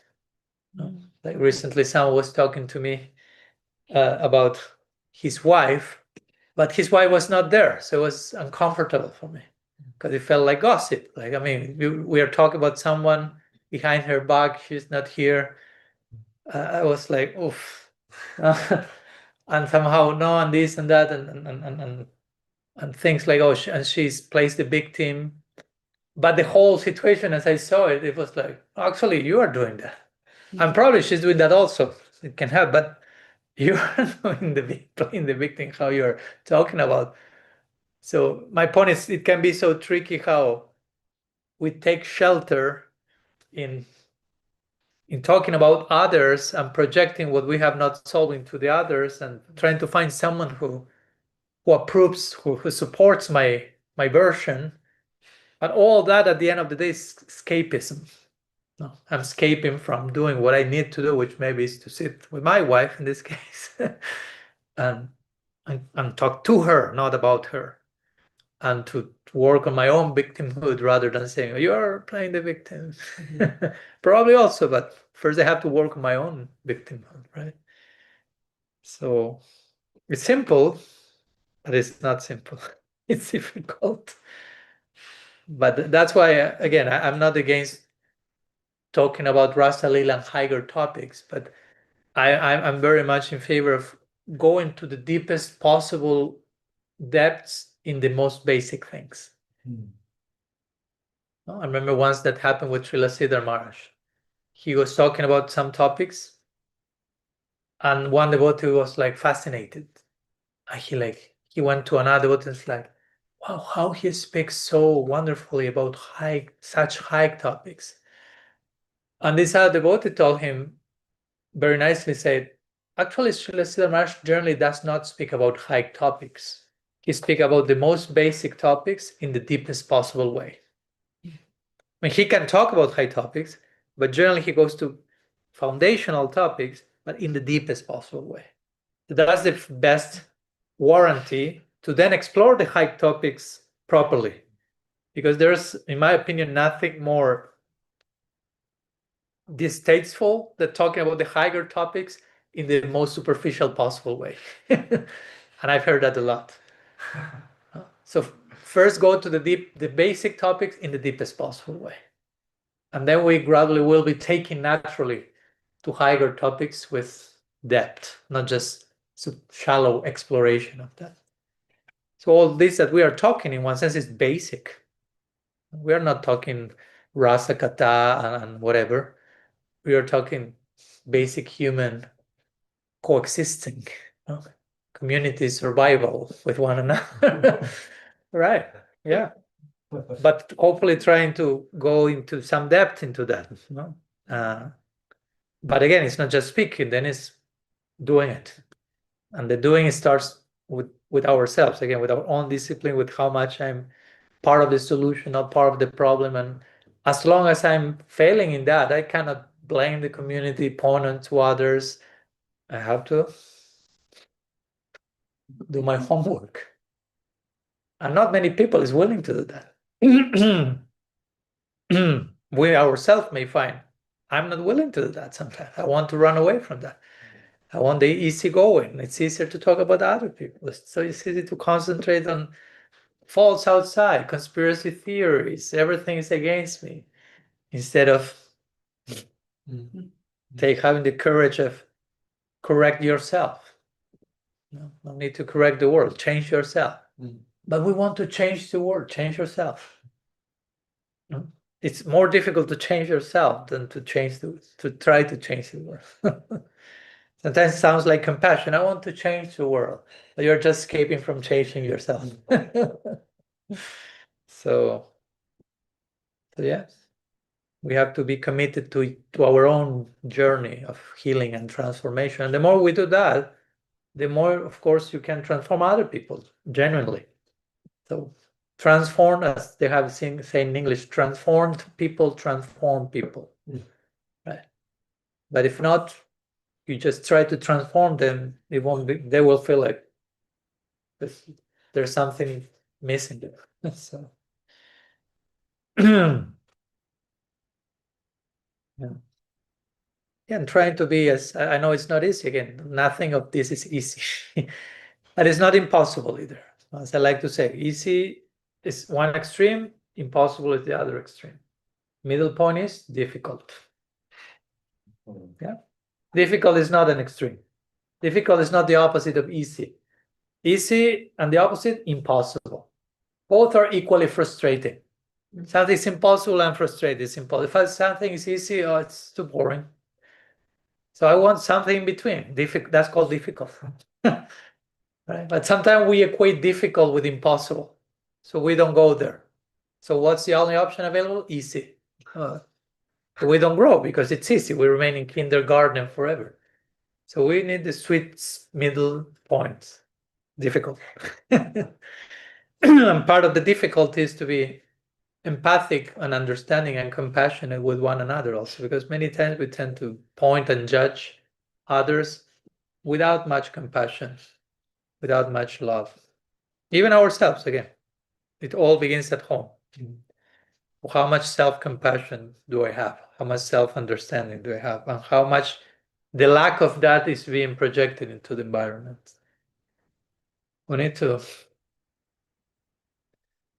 S1: Like recently, someone was talking to me about his wife, but his wife was not there, so it was uncomfortable for me because it felt like gossip. Like, I mean, we are talking about someone behind her back, she's not here. I was like, oof. And somehow no, and this and that, and things like, oh, and she's plays the victim. But the whole situation, as I saw it, it was like, actually, you are doing that. And probably she's doing that also. It can help, but you are doing playing the victim, how you're talking about. So my point is, it can be so tricky how we take shelter in talking about others and projecting what we have not solved into the others, and trying to find someone who approves, who supports my version. But all that at the end of the day is escapism. No, I'm escaping from doing what I need to do, which maybe is to sit with my wife in this case, and talk to her, not about her, and to work on my own victimhood rather than saying, you're playing the victim. Probably also, but first I have to work on my own victimhood, right? So it's simple, but it's not simple. It's difficult. But that's why, again, I'm not against talking about Rasa Lila and higher topics, but I'm very much in favor of going to the deepest possible depths in the most basic things. I remember once that happened with Srila Siddhar Maharaj. He was talking about some topics, and one devotee was like fascinated. And he went to another devotee and was like, wow, how he speaks so wonderfully about such high topics. And this other devotee told him very nicely, said, actually, Srila Siddhar Maharaj generally does not speak about high topics. He speaks about the most basic topics in the deepest possible way. I mean, he can talk about high topics, but generally he goes to foundational topics, but in the deepest possible way. That's the best warranty to then explore the high topics properly. Because there's, in my opinion, nothing more distasteful than talking about the higher topics in the most superficial possible way. And I've heard that a lot. So first go to the basic topics in the deepest possible way. And then we gradually will be taking naturally to higher topics with depth, not just shallow exploration of that. So all this that we are talking in one sense is basic. We are not talking rasa kata and whatever. We are talking basic human coexisting, community survival with one another. Right, yeah. But hopefully trying to go into some depth into that. But again, it's not just speaking, then it's doing it. And the doing starts with ourselves, again, with our own discipline, with how much I'm part of the solution, not part of the problem. And as long as I'm failing in that, I cannot blame the community, point on to others. I have to do my homework. And not many people is willing to do that. We ourselves may find I'm not willing to do that sometimes. I want to run away from that. I want the easy going. It's easier to talk about other people. So it's easy to concentrate on faults outside, conspiracy theories, everything is against me, instead of having the courage of correct yourself. No need to correct the world. Change yourself. But we want to change the world. Change yourself. No? It's more difficult to change yourself than to try to change the world. Sometimes it sounds like compassion. I want to change the world. But you're just escaping from changing yourself. So yes, we have to be committed to our own journey of healing and transformation. And the more we do that, the more, of course, you can transform other people genuinely. So transform, as they have say in English, transformed people transform people. Right? But if not, you just try to transform them, it won't be, they will feel like there's something missing there. So yeah. Yeah, and trying to be as, I know it's not easy, again, nothing of this is easy. But it's not impossible either. As I like to say, easy is one extreme, impossible is the other extreme. Middle point is difficult. Yeah. Difficult is not an extreme. Difficult is not the opposite of easy. Easy and the opposite, impossible. Both are equally frustrating. Something is impossible and frustrating. It's impossible. If something is easy, oh, it's too boring. So I want something in between. That's called difficult. Right? But sometimes we equate difficult with impossible. So we don't go there. So what's the only option available? Easy. We don't grow because it's easy. We remain in kindergarten forever. So we need the sweet middle point. Difficult. And part of the difficulty is to be empathic and understanding and compassionate with one another also, because many times we tend to point and judge others without much compassion, without much love. Even ourselves, again, it all begins at home. How much self-compassion do I have? How much self-understanding do I have? And how much the lack of that is being projected into the environment. We need to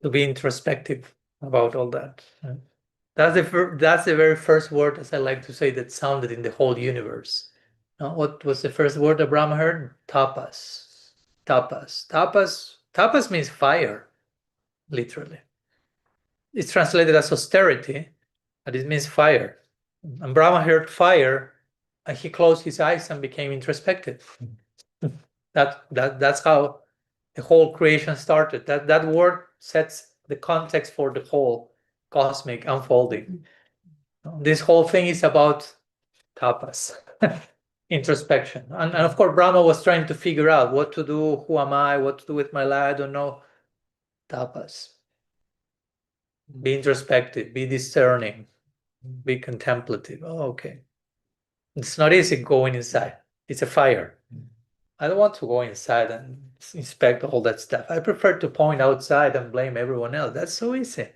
S1: be introspective about all that. That's the very first word, as I like to say, that sounded in the whole universe. What was the first word that Brahma heard? Tapas. Tapas. Tapas. Tapas means fire, literally. It's translated as austerity, but it means fire. And Brahma heard fire, and he closed his eyes and became introspective. That's how the whole creation started. That word sets the context for the whole cosmic unfolding. This whole thing is about tapas, introspection. And of course, Brahma was trying to figure out what to do, who am I, what to do with my life, I don't know. Tapas. Be introspective, be discerning, be contemplative. Oh, okay. It's not easy going inside. It's a fire. I don't want to go inside and inspect all that stuff. I prefer to point outside and blame everyone else. That's so easy.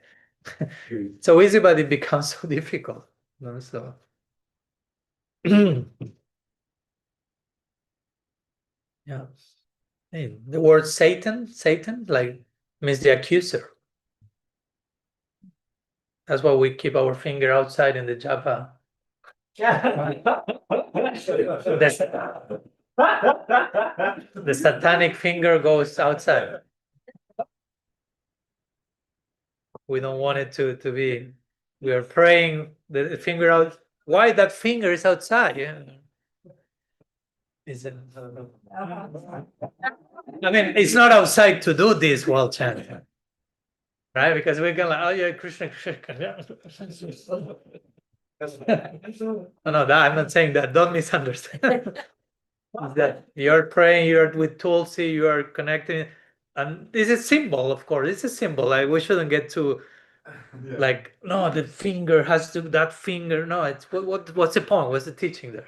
S1: So easy, but it becomes so difficult. So yeah. Hey, the word Satan, like means the accuser. That's why we keep our finger outside in the japa. The satanic finger goes outside. We don't want it to be. We are praying the finger out. Why that finger is outside? Yeah. Is it? I mean, it's not outside to do this while chanting, right? Because we're gonna, oh yeah, Krishna, Krishna. No, I'm not saying that. Don't misunderstand. That you're praying, you're with Tulsi, you are connecting, and this is a symbol, of course. It's a symbol. Like we shouldn't get too, like, no, the finger has to, that finger. No, it's what's the point? What's the teaching there?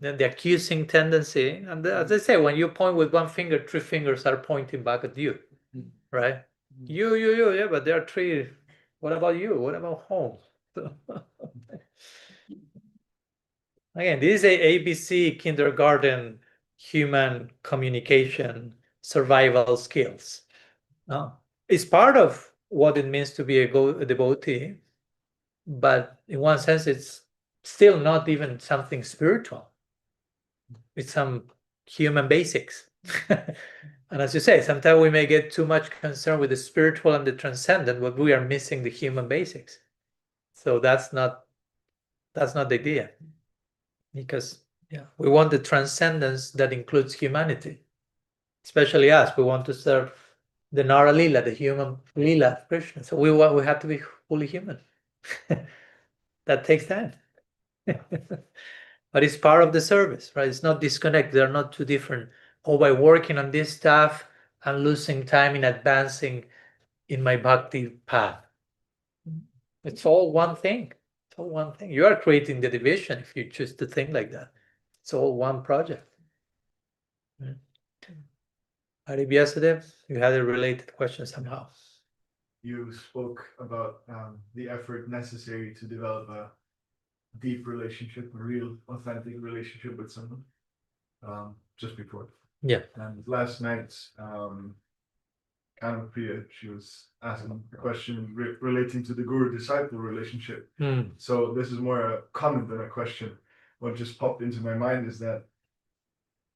S1: Then the accusing tendency, and as I say, when you point with one finger, three fingers are pointing back at you, right? You, yeah, but there are three. What about you? What about home? Again, this is a ABC kindergarten human communication survival skills. No, it's part of what it means to be a devotee, but in one sense, it's still not even something spiritual. It's some human basics. And as you say, sometimes we may get too much concerned with the spiritual and the transcendent, but we are missing the human basics. So that's not the idea, because we want the transcendence that includes humanity, especially us. We want to serve the Nara Lila, the human Lila of Krishna. So we have to be fully human. That takes time. But it's part of the service, right? It's not disconnected. They're not two different. Oh, by working on this stuff, I'm losing time in advancing in my bhakti path. It's all one thing. It's all one thing. You are creating the division if you choose to think like that. It's all one project. Hari Vyasadeva, you had a related question somehow.
S5: You spoke about the effort necessary to develop a deep relationship, a real, authentic relationship with someone. Just before.
S1: Yeah.
S5: And last night, Priya, she was asking a question relating to the guru-disciple relationship. So this is more a comment than a question. What just popped into my mind is that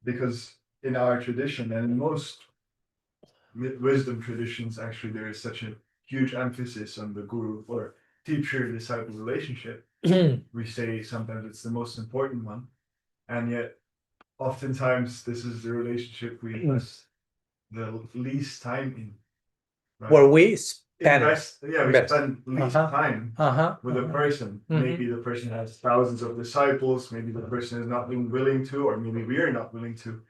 S5: because in our tradition and in most wisdom traditions, actually, there is such a huge emphasis on the guru or teacher-disciple relationship. We say sometimes it's the most important one, and yet oftentimes this is the relationship we invest the least time in. Right?
S1: Where we spend
S5: spend least time with a person. Maybe the person has thousands of disciples, maybe the person is not being willing to, or maybe we are not willing to.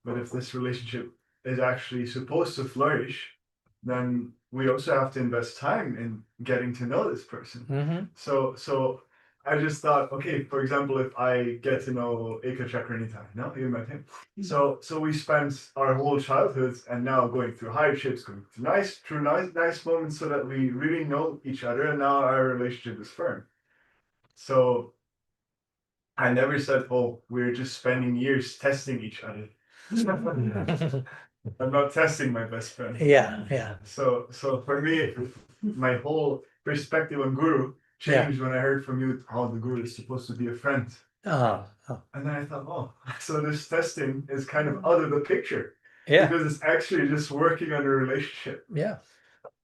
S5: But if this relationship is actually supposed to flourish, then we also have to invest time in getting to know this person. So I just thought, okay, for example, if I get to know Eka Chakranita, no, you met him. So we spent our whole childhoods and now going through hardships, going through nice moments, so that we really know each other, and now our relationship is firm. So I never said, oh, we're just spending years testing each other. I'm not testing my best friend.
S1: Yeah.
S5: So for me, my whole perspective on guru changed when I heard from you how the guru is supposed to be a friend. And then I thought, oh, so this testing is kind of out of the picture. Because it's actually just working on a relationship.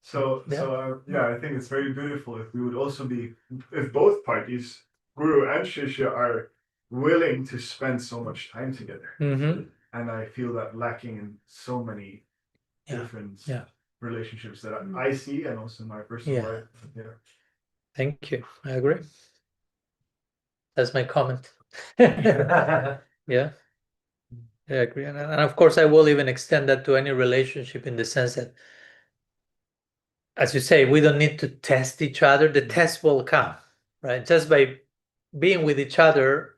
S5: So I think it's very beautiful if we would also be, if both parties, guru and shishya, are willing to spend so much time together. And I feel that lacking in so many different relationships that I see, and also in my personal life.
S1: Thank you. I agree. That's my comment. I agree. And of course, I will even extend that to any relationship, in the sense that, as you say, we don't need to test each other. The test will come, right? Just by being with each other,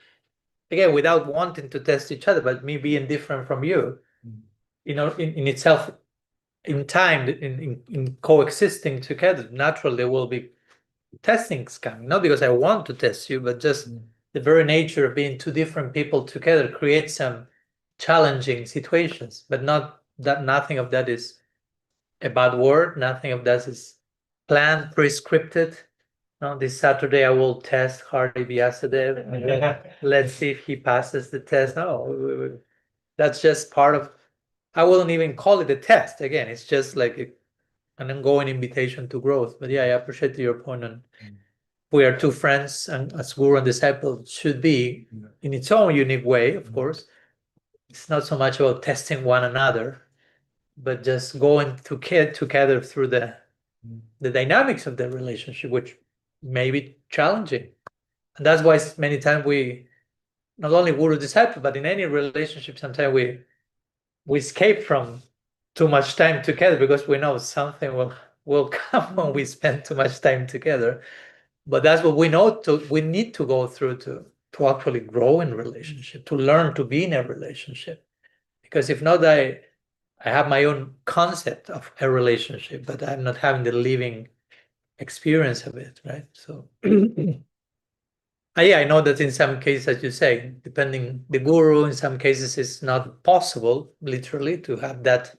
S1: again, without wanting to test each other, but me being different from you, in itself, in time, in coexisting together, naturally there will be testings coming. Not because I want to test you, but just the very nature of being two different people together creates some challenging situations. But not that nothing of that is a bad word. Nothing of that is planned, prescripted. No, this Saturday I will test Hari Vyasadeva. Let's see if he passes the test. No, that's just part of. I wouldn't even call it a test. Again, it's just like an ongoing invitation to growth. But I appreciate your point on we are two friends, and as guru and disciple should be in its own unique way, of course. It's not so much about testing one another, but just going together through the dynamics of the relationship, which may be challenging. And that's why many times we, not only guru disciple, but in any relationship, sometimes we escape from too much time together, because we know something will come when we spend too much time together. But that's what we know we need to go through to actually grow in relationship, to learn to be in a relationship. Because if not, I have my own concept of a relationship, but I'm not having the living experience of it, right? So I know that in some cases, as you say, depending the guru, in some cases it's not possible literally to have that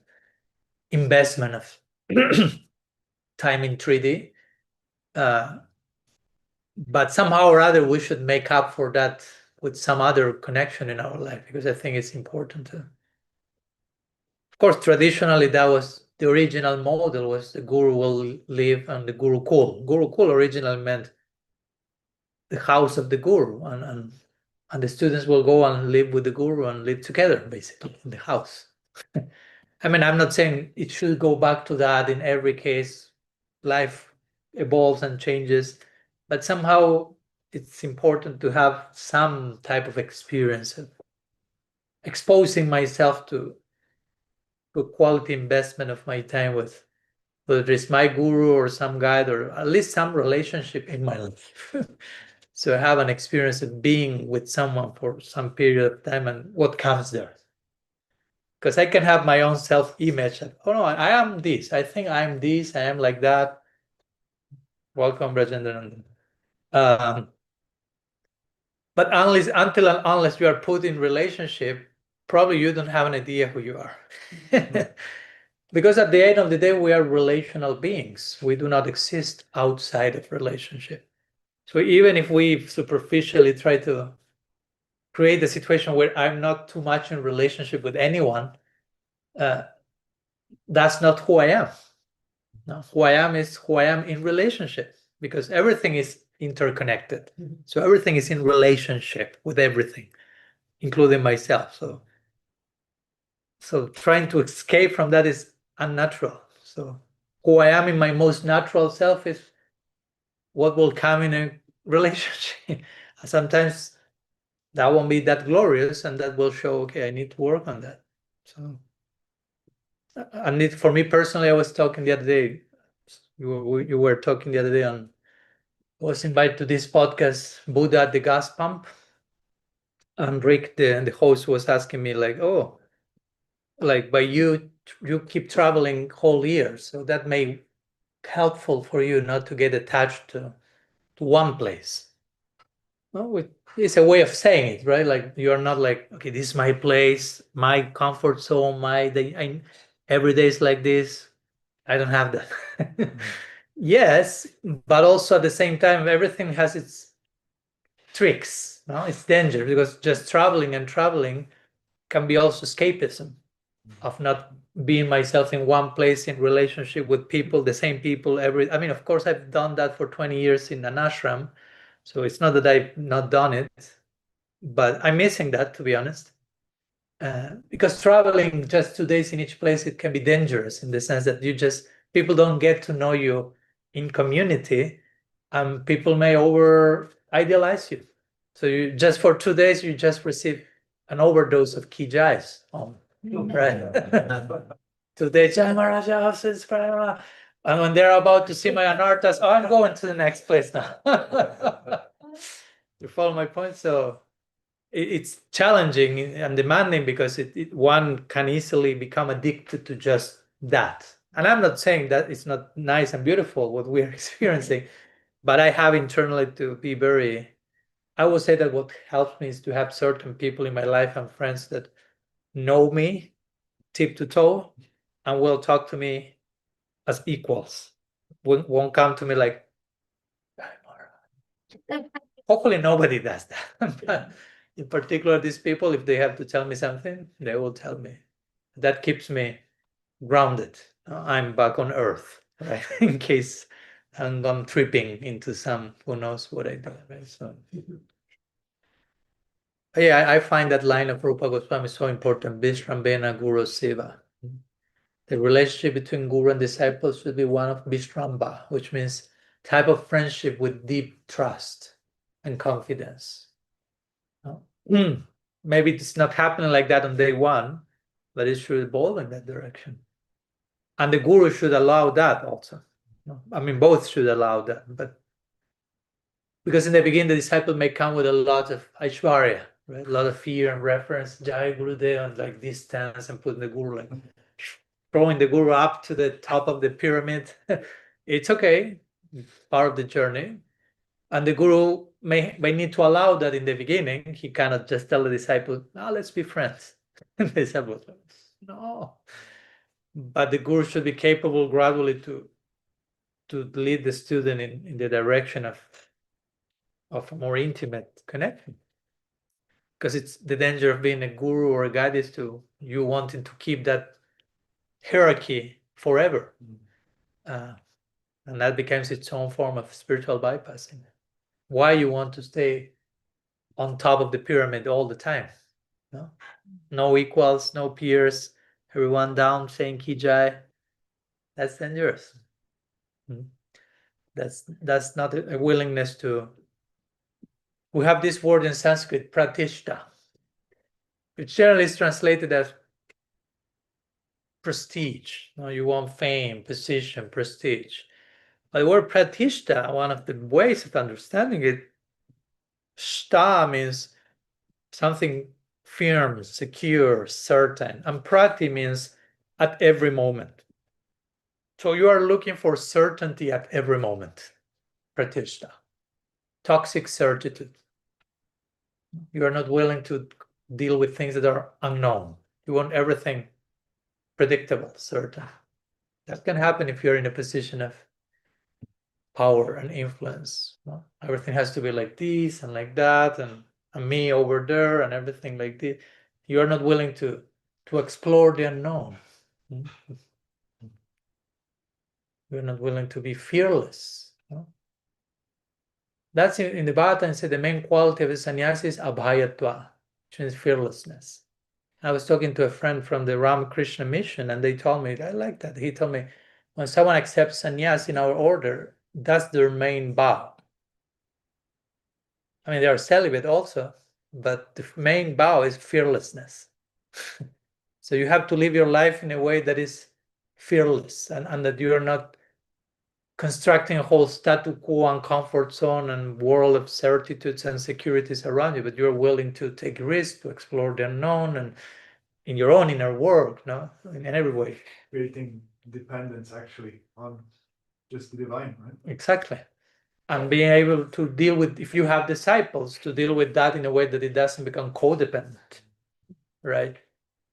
S1: investment of time in 3D. But somehow or other, we should make up for that with some other connection in our life, because I think it's important to Of course, traditionally, that was the original model, was the guru will live on the Gurukul. Gurukul originally meant the house of the guru, and the students will go and live with the guru and live together, basically, in the house. I mean, I'm not saying it should go back to that in every case. Life evolves and changes, but somehow it's important to have some type of experience of exposing myself to a quality investment of my time with, whether it's my guru or some guide, or at least some relationship in my life. So I have an experience of being with someone for some period of time and what comes there. Because I can have my own self-image. Oh no, I am this. I think I'm this. I am like that. Welcome, Rajendran. But unless you are put in relationship, probably you don't have an idea who you are. Because at the end of the day, we are relational beings. We do not exist outside of relationship. So even if we superficially try to create a situation where I'm not too much in relationship with anyone, that's not who I am. No, who I am is who I am in relationship, because everything is interconnected. So everything is in relationship with everything, including myself. So trying to escape from that is unnatural. So who I am in my most natural self is what will come in a relationship. Sometimes that won't be that glorious, and that will show, okay, I need to work on that. So, and for me personally, I was talking the other day, you were talking the other day on, I was invited to this podcast, Buddha at the gas pump. And Rick, the host, was asking me like, oh, like by you keep traveling whole year, so that may helpful for you not to get attached to one place. Well, it's a way of saying it, right? Like you're not like, okay, this is my place, my comfort zone, every day is like this. I don't have that. Yes, but also at the same time, everything has its tricks. No, it's danger, because just traveling can be also escapism of not being myself in one place in relationship with people, the same people. I mean, of course, I've done that for 20 years in an ashram, so it's not that I've not done it, but I'm missing that, to be honest. Because traveling just 2 days in each place, it can be dangerous in the sense that people don't get to know you in community, and people may over idealize you. So you just for 2 days, you just receive an overdose of kijais, right? Today, Jai Maharaja says, and when they're about to see my anartas, oh, I'm going to the next place now. You follow my point? So it's challenging and demanding, because one can easily become addicted to just that. And I'm not saying that it's not nice and beautiful what we're experiencing, but I have internally to be I would say that what helps me is to have certain people in my life and friends that know me tip to toe and will talk to me as equals. Won't come to me like, hopefully nobody does that. But in particular, these people, if they have to tell me something, they will tell me. That keeps me grounded. I'm back on earth, right? In case I'm tripping into some, who knows what I do, right? So, yeah, I find that line of Rupa Goswami so important. Vishrambena Guru Seva. The relationship between guru and disciple should be one of Vishramba, which means type of friendship with deep trust and confidence. Maybe it's not happening like that on day one, but it should evolve in that direction. And the guru should allow that also. I mean, both should allow that, but because in the beginning, the disciple may come with a lot of aishwarya, right? A lot of fear and reference, Jai Gurudev, and like distance, and putting the guru like throwing the guru up to the top of the pyramid. It's okay, it's part of the journey. And the guru may need to allow that in the beginning. He cannot just tell the disciple, "No, let's be friends." The disciple, no. But the guru should be capable gradually to lead the student in the direction of a more intimate connection. Because it's the danger of being a guru or a guide is to you wanting to keep that hierarchy forever. And that becomes its own form of spiritual bypassing. Why you want to stay on top of the pyramid all the time? No equals, no peers, everyone down saying Kijai. That's dangerous. That's not a willingness to. We have this word in Sanskrit, pratishta, which generally is translated as prestige. You want fame, position, prestige. But the word pratishta, one of the ways of understanding it, shta means something firm, secure, certain, and prati means at every moment. So you are looking for certainty at every moment, pratishta. Toxic certitude. You are not willing to deal with things that are unknown. You want everything predictable, certain. That can happen if you're in a position of power and influence. Everything has to be like this and like that, and me over there, and everything like this. You are not willing to explore the unknown. You're not willing to be fearless. That's in the Bhagavatam said the main quality of a sannyasi is abhayatva, which means fearlessness. I was talking to a friend from the Ramakrishna mission, and they told me, I like that. He told me, when someone accepts sannyas in our order, that's their main vow. I mean, they are celibate also, but the main vow is fearlessness. So you have to live your life in a way that is fearless, and that you are not constructing a whole statu quo and comfort zone and world of certitudes and securities around you, but you're willing to take risks, to explore the unknown, and in your own inner world, in every way.
S5: Creating dependence actually on just the divine, right?
S1: Exactly. And being able to deal with, if you have disciples, to deal with that in a way that it doesn't become codependent, right?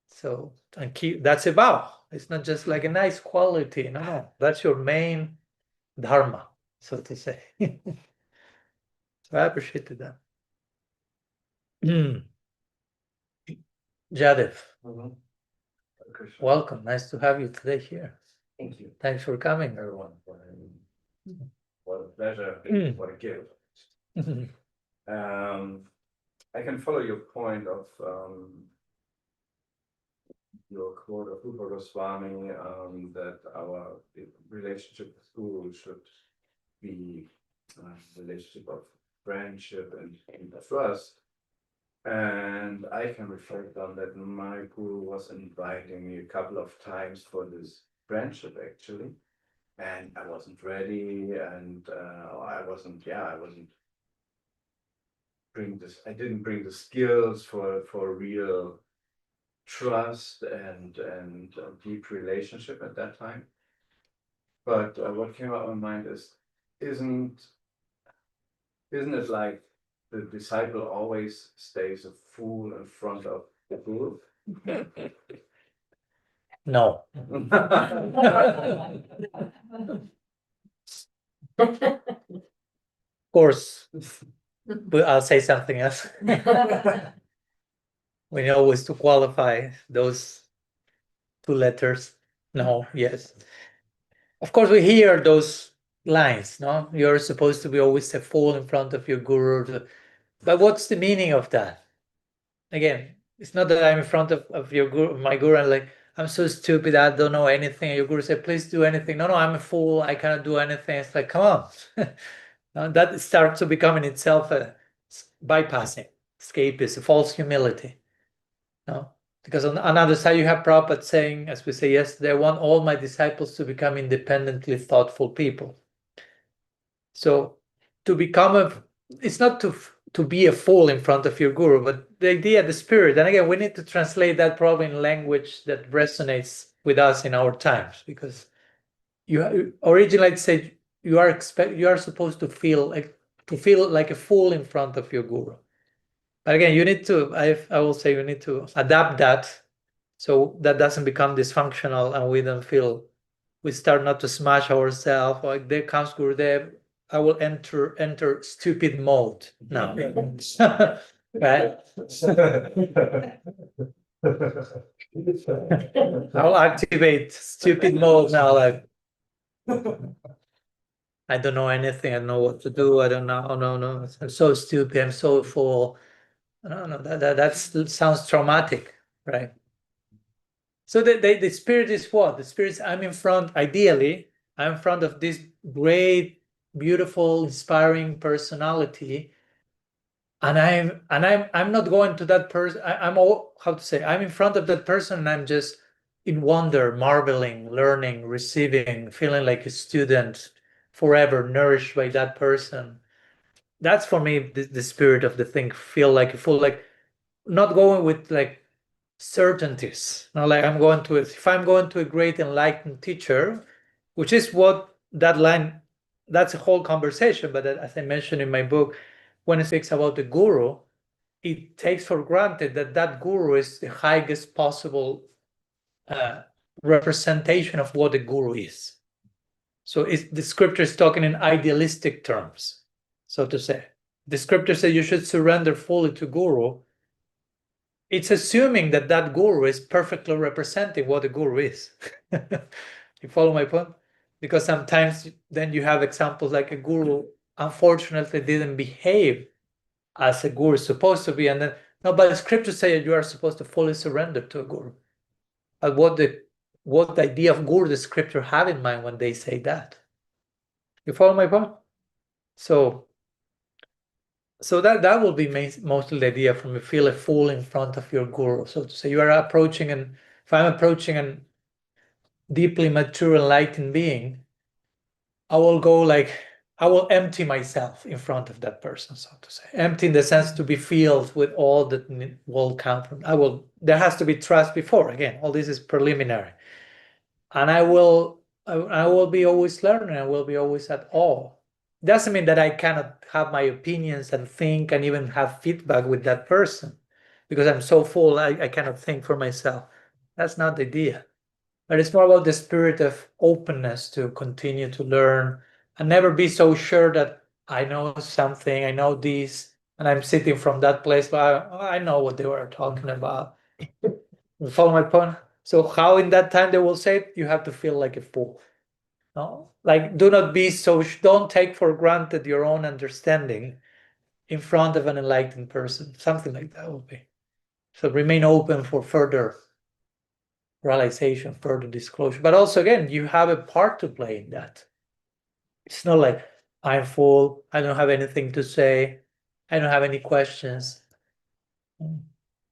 S1: So, and that's a vow. It's not just like a nice quality. No. That's your main dharma, so to say. So I appreciated that. Jadev, welcome. Nice to have you today here.
S4: Thank you.
S1: Thanks for coming.
S4: Everyone. What a pleasure. What a gift. I can follow your point of your quote of Rupa Goswami that our relationship with Guru should be a relationship of friendship and trust. And I can reflect on that. My Guru was inviting me a couple of times for this friendship actually, and I wasn't ready, and I didn't bring the skills for real trust and deep relationship at that time. But what came up in my mind is, isn't it like the disciple always stays a fool in front of the guru?
S1: No. Of course, but I'll say something else. We know always to qualify those two letters. No, yes. Of course, we hear those lines, no? You're supposed to be always a fool in front of your guru. But what's the meaning of that? Again, it's not that I'm in front of your guru, my guru, and like, I'm so stupid, I don't know anything. Your guru said, please do anything. No, I'm a fool, I cannot do anything. It's like, come on. That starts to become in itself a bypassing, escapism, false humility. No? Because on another side, you have Prabhupada saying, as we say yesterday, I want all my disciples to become independently thoughtful people. So to become it's not to be a fool in front of your guru, but the idea, the spirit. And again, we need to translate that probably in language that resonates with us in our times, because you originally say you are supposed to feel like a fool in front of your guru. But again, you need to, I will say, you need to adapt that so that doesn't become dysfunctional and we start not to smash ourselves. Like, there comes Gurudev, I will enter stupid mode now. Right? I'll activate stupid mode now. Like, I don't know anything. I don't know what to do. I don't know. Oh, no. I'm so stupid. I'm so full. No. That sounds traumatic, right? So the spirit is what? The spirit is ideally, I'm in front of this great, beautiful, inspiring personality. And I'm not going to that person. I'm all, how to say, I'm in front of that person and I'm just in wonder, marveling, learning, receiving, feeling like a student, forever nourished by that person. That's for me the spirit of the thing. Feel like full, like not going with like certainties. Not like if I'm going to a great enlightened teacher, which is what that line, that's a whole conversation. But as I mentioned in my book, when it speaks about the guru, it takes for granted that that guru is the highest possible representation of what a guru is. So the scripture is talking in idealistic terms, so to say. The scripture says you should surrender fully to guru. It's assuming that that guru is perfectly representing what a guru is. You follow my point? Because sometimes then you have examples like a guru unfortunately didn't behave as a guru is supposed to be, and then no, but the scriptures say you are supposed to fully surrender to a guru. But what the idea of guru the scripture have in mind when they say that? You follow my point? So that will be mostly the idea from you feel a fool in front of your guru. So to say, you are approaching, and if I'm approaching a deeply mature enlightened being, I will empty myself in front of that person, so to say. Empty in the sense to be filled with all that will come from. There has to be trust before. Again, all this is preliminary. And I will be always learning. I will be always at awe. Doesn't mean that I cannot have my opinions and think and even have feedback with that person, because I'm so full, I cannot think for myself. That's not the idea. But it's more about the spirit of openness to continue to learn and never be so sure that I know something, I know this, and I'm sitting from that place, but I know what they were talking about. You follow my point? So how in that time they will say you have to feel like a fool. No? Like, don't take for granted your own understanding in front of an enlightened person. Something like that would be. So remain open for further realization, further disclosure. But also, again, you have a part to play in that. It's not like I'm full, I don't have anything to say, I don't have any questions.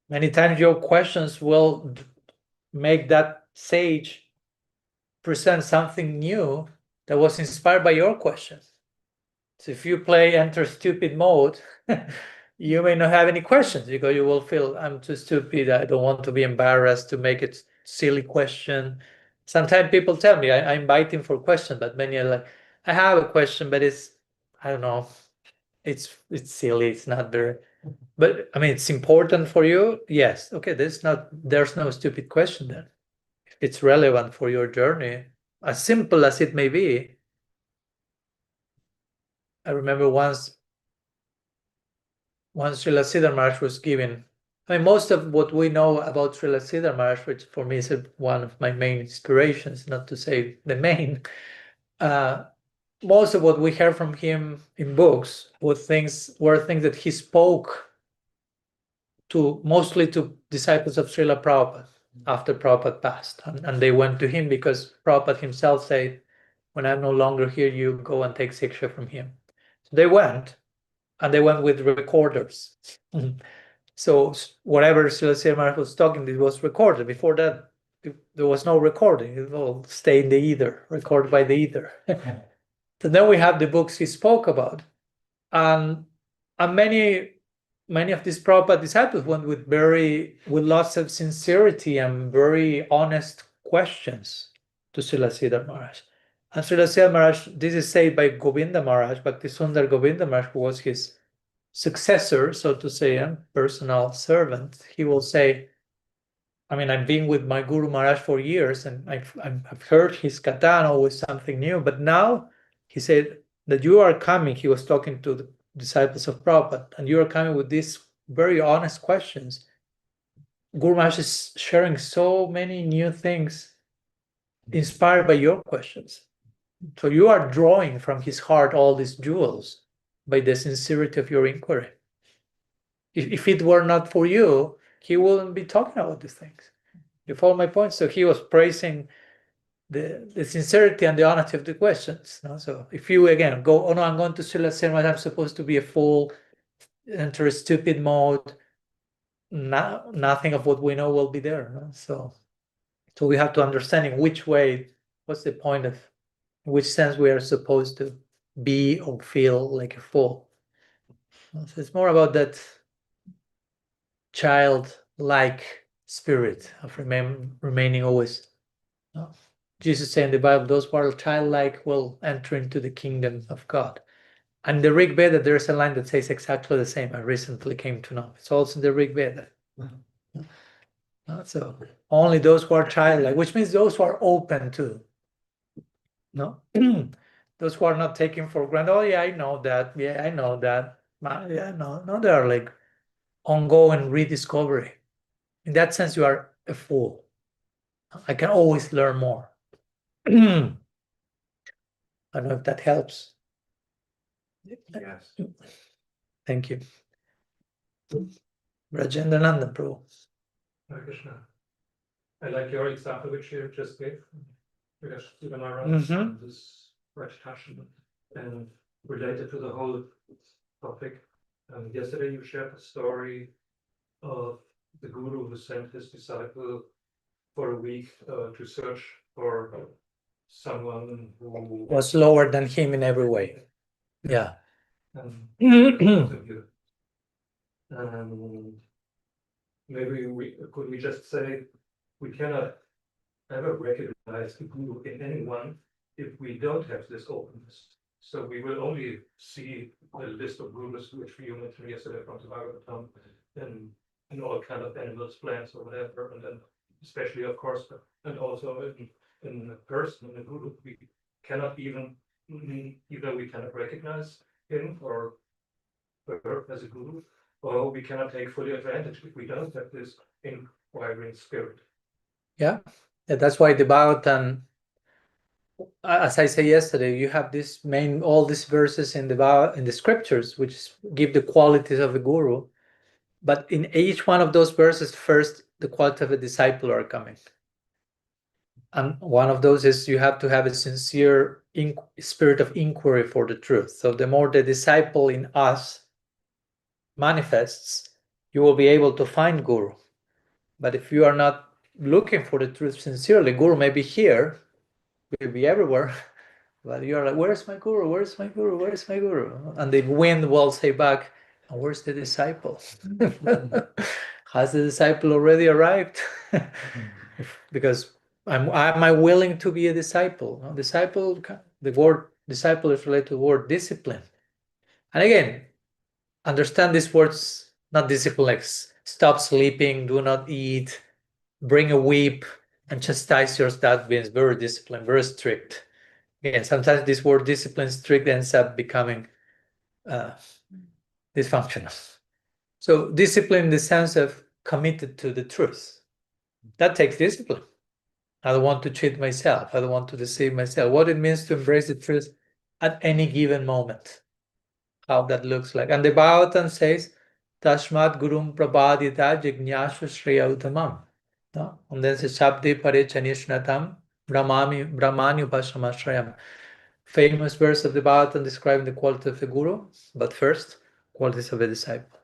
S1: Many times your questions will make that sage present something new that was inspired by your questions. So if you enter stupid mode, you may not have any questions because you will feel I'm too stupid. I don't want to be embarrassed to make it silly question. Sometimes people tell me I invite him for questions, but many are like, I have a question, but I don't know, it's silly. It's not very. But I mean, it's important for you. Yes. Okay. There's no stupid question then. If it's relevant for your journey, as simple as it may be. I remember once Srila Siddhar Maharaj was given. I mean, most of what we know about Srila Siddhar Maharaj, which for me is one of my main inspirations, not to say the main, most of what we heard from him in books were things that he spoke mostly to disciples of Srila Prabhupada after Prabhupada passed. And they went to him because Prabhupada himself said, when I'm no longer here, you go and take Siksha from him. So they went, and they went with recorders. So whatever Srila Siddhar Maharaj was talking, it was recorded. Before that, there was no recording. It all stayed in the ether, recorded by the ether. So then we have the books he spoke about. And many of these Prabhupada disciples went with lots of sincerity and very honest questions to Srila Siddhar Maharaj. And Srila Siddhar Maharaj, this is said by Govinda Maharaj, Bhaktisundar Govinda Maharaj, who was his successor, so to say, a personal servant. He will say, I mean, I've been with my Guru Maharaj for years, and I've heard his katha, always something new. But now, he said that you are coming, he was talking to the disciples of Prabhupada, and you are coming with these very honest questions. Guru Maharaj is sharing so many new things inspired by your questions. So you are drawing from his heart all these jewels by the sincerity of your inquiry. If it were not for you, he wouldn't be talking about these things. You follow my point? So he was praising the sincerity and the honesty of the questions. No? So if you again go, oh no, I'm going to Srila Sirmat, I'm supposed to be a fool, enter a stupid mode, nothing of what we know will be there. No? So we have to understand in which way, what's the point of, in which sense we are supposed to be or feel like a fool. So it's more about that childlike spirit of remaining always. Jesus said in the Bible, those who are childlike will enter into the kingdom of God. And the Rig Veda, there's a line that says exactly the same. I recently came to know. It's also in the Rig Veda. So only those who are childlike, which means those who are open to. No, those who are not taking for granted. Oh yeah, I know that. Yeah, I know that. Yeah, no, they are like ongoing rediscovery. In that sense, you are a fool. I can always learn more. I don't know if that helps.
S4: Yes.
S1: Thank you. Rajendra Nandan, Prabhu.
S2: Hare Krishna. I like your example which you just gave. Because this Rajtashan and related to the whole topic. Yesterday you shared the story of the guru who sent his disciple for a week to search for someone who
S1: Was lower than him in every way. Yeah.
S2: interview. Maybe could we just say we cannot ever recognize the guru in anyone if we don't have this openness. So we will only see a list of gurus which we mentioned yesterday from the Bhagavatam in all kind of animals, plants, or whatever, and then especially, of course, and also in a person, in a guru, we cannot even, either we cannot recognize him or her as a guru, or we cannot take fully advantage if we don't have this inquiring spirit.
S1: Yeah, that's why the Bhagavatam, as I say yesterday, you have this all these verses in the scriptures which give the qualities of a guru, but in each one of those verses, first the quality of a disciple are coming, and one of those is you have to have a sincere spirit of inquiry for the truth. So the more the disciple in us manifests, you will be able to find guru. But if you are not looking for the truth sincerely, guru may be here, will be everywhere, but you're like, where's my guru? Where's my guru? Where's my guru? And the wind will say back, and where's the disciple? Has the disciple already arrived? Because am I willing to be a disciple? No? Disciple, the word disciple is related to the word discipline. And again, understand these words, not discipline like stop sleeping, do not eat, bring a whip, and chastise your that means very disciplined, very strict. Again, sometimes this word discipline, strict ends up becoming dysfunctional. So discipline in the sense of committed to the truth. That takes discipline. I don't want to cheat myself. I don't want to deceive myself. What it means to embrace the truth at any given moment. How that looks like. And the Bhagavatam says, Tashmat Gurum Prabhadita Jignashu Shreya Uttamam. No? And then says, Shabde Pare Chanishnatam Brahmani Upashamashrayam. Famous verse of the Bhagavatam describing the quality of a guru, but first, qualities of a disciple.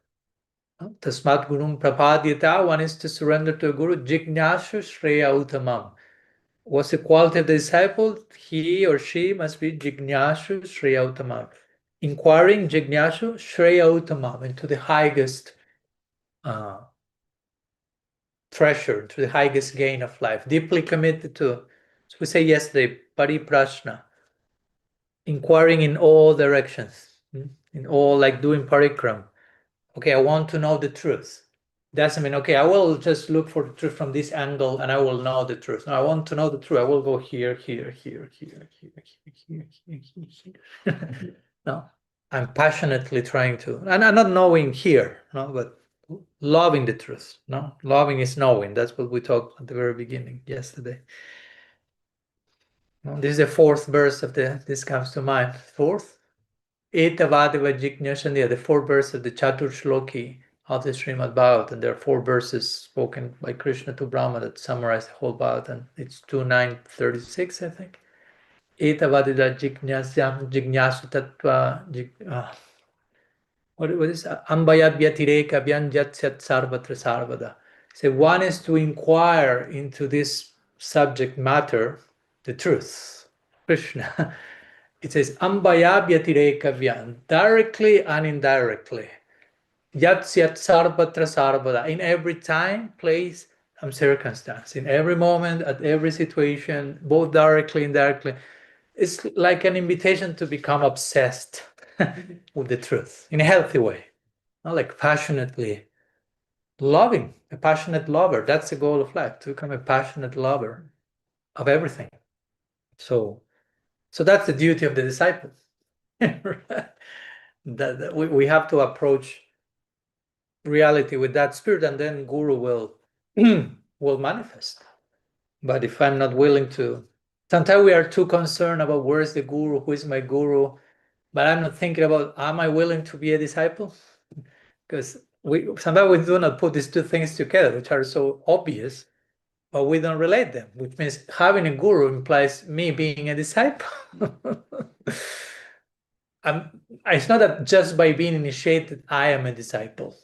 S1: Tasmat Gurum Prapadita, one is to surrender to a guru, Jignashu Shreya Uttamam. What's the quality of the disciple? He or she must be Jignashu Shreya Uttamam. Inquiring Jignashu Shreya Uttamam, into the highest treasure, to the highest gain of life, deeply committed to, so we say yesterday, Pariprashna, inquiring in all directions, in all, like doing parikram. Okay, I want to know the truth. Doesn't mean, okay, I will just look for the truth from this angle and I will know the truth. No, I want to know the truth. I will go here, here, here, here, here, here, here, here, here. No, I'm passionately trying to, and I'm not knowing here, no, but loving the truth. No, loving is knowing. That's what we talked at the very beginning yesterday. This is the fourth verse of this comes to mind. Fourth, Etavadeva Jignyasandhya, the fourth verse of the Chatur Shloki of the Srimad Bhagavatam. There are 4 verses spoken by Krishna to Brahma that summarize the whole Bhagavatam. It's 2.9.36, I think. Etavadeva Jignyasam Jignasu Tattva. What is Ambayabhyatireka Vyanjatsat Sarvatra Sarvada? So one is to inquire into this subject matter, the truth, Krishna. It says Ambayabhyatireka Vyan, directly and indirectly. Yatsyat Sarvatra Sarvada, in every time, place, and circumstance, in every moment, at every situation, both directly and indirectly. It's like an invitation to become obsessed with the truth in a healthy way, not like passionately loving, a passionate lover. That's the goal of life, to become a passionate lover of everything. So that's the duty of the disciple. that we have to approach reality with that spirit, and then Guru will will manifest. But if I'm not willing to, sometimes we are too concerned about where is the Guru, who is my Guru, but I'm not thinking about, am I willing to be a disciple? Because sometimes we do not put these two things together, which are so obvious, but we don't relate them, which means having a guru implies me being a disciple. It's not that just by being initiated, I am a disciple,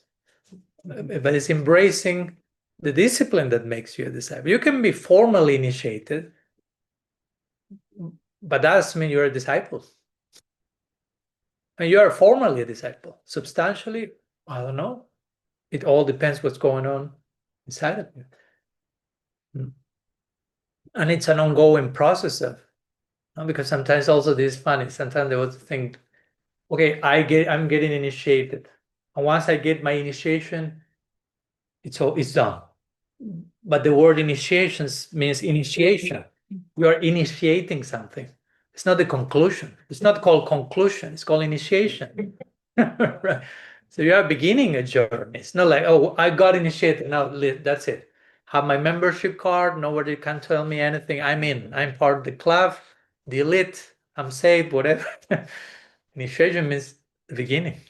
S1: but it's embracing the discipline that makes you a disciple. You can be formally initiated, but that doesn't mean you're a disciple. And you are formally a disciple. Substantially, I don't know. It all depends what's going on inside of you. And it's an ongoing process of, because sometimes also this is funny. Sometimes they would think, okay, I'm getting initiated. And once I get my initiation, it's done. But the word initiations means initiation. You are initiating something. It's not the conclusion. It's not called conclusion. It's called initiation. Right. So you are beginning a journey. It's not like, oh, I got initiated. Now that's it. Have my membership card. Nobody can tell me anything. I'm in. I'm part of the club, the elite. I'm saved, whatever. Initiation means the beginning.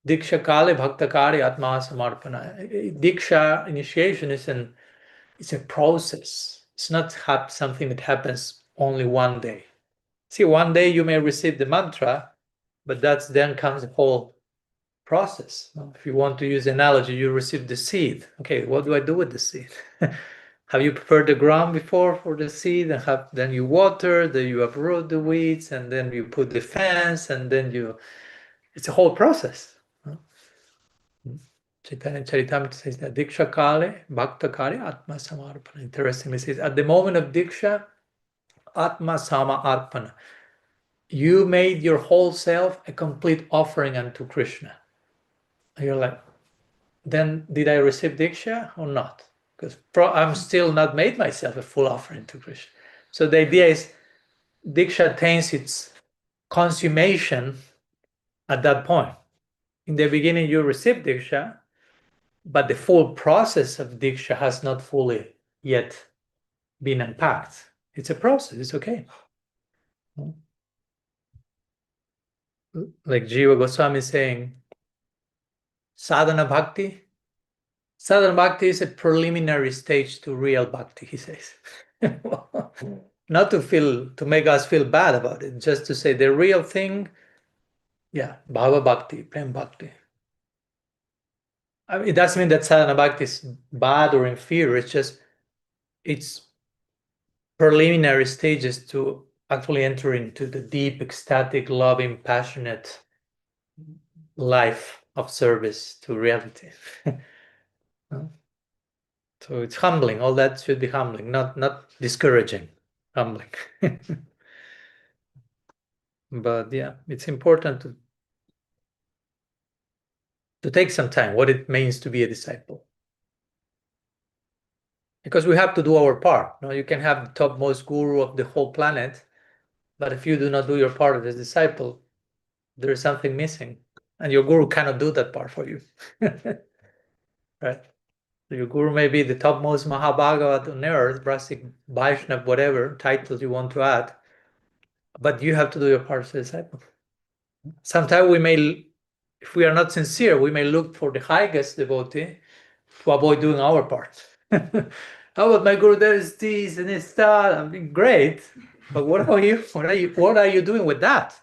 S1: Diksha Kale Bhakta Kare Atma Samarpana. Diksha, initiation, it's a process. It's not something that happens only one day. See, one day you may receive the mantra, but then comes the whole process. If you want to use analogy, you receive the seed. Okay, what do I do with the seed? Have you prepared the ground before for the seed, and then you water, then you uproot the weeds, and then you put the fence, and then it's a whole process. Chaitanya Charitamrita says that Diksha Kale, Bhakta Kare, Atma Samarpana. Interestingly, says at the moment of Diksha, Atma Sama Arpana. You made your whole self a complete offering unto Krishna. And you're like, then did I receive Diksha or not? Because I'm still not made myself a full offering to Krishna. So the idea is Diksha attains its consummation at that point. In the beginning, you receive Diksha, but the full process of Diksha has not fully yet been unpacked. It's a process, it's okay. Like Jiva Goswami is saying, sadhana bhakti is a preliminary stage to real bhakti, he says. Not to make us feel bad about it, just to say the real thing, bhava bhakti, prem bhakti. I mean, it doesn't mean that sadhana bhakti is bad or inferior, it's preliminary stages to actually enter into the deep, ecstatic, loving, passionate life of service to reality. So it's humbling. All that should be humbling, not discouraging, humbling. But yeah, it's important to take some time, what it means to be a disciple. Because we have to do our part. You can have the topmost guru of the whole planet, but if you do not do your part as a disciple, there is something missing. and your guru cannot do that part for you. Right? Your guru may be the topmost Mahabhagavat on earth, Brahmik, Vaishnav, whatever titles you want to add, but you have to do your part as a disciple. Sometimes we may, if we are not sincere, we may look for the highest devotee to avoid doing our part. Oh, but my guru, there is this and it's that. I mean, great, but what about you? What are you doing with that?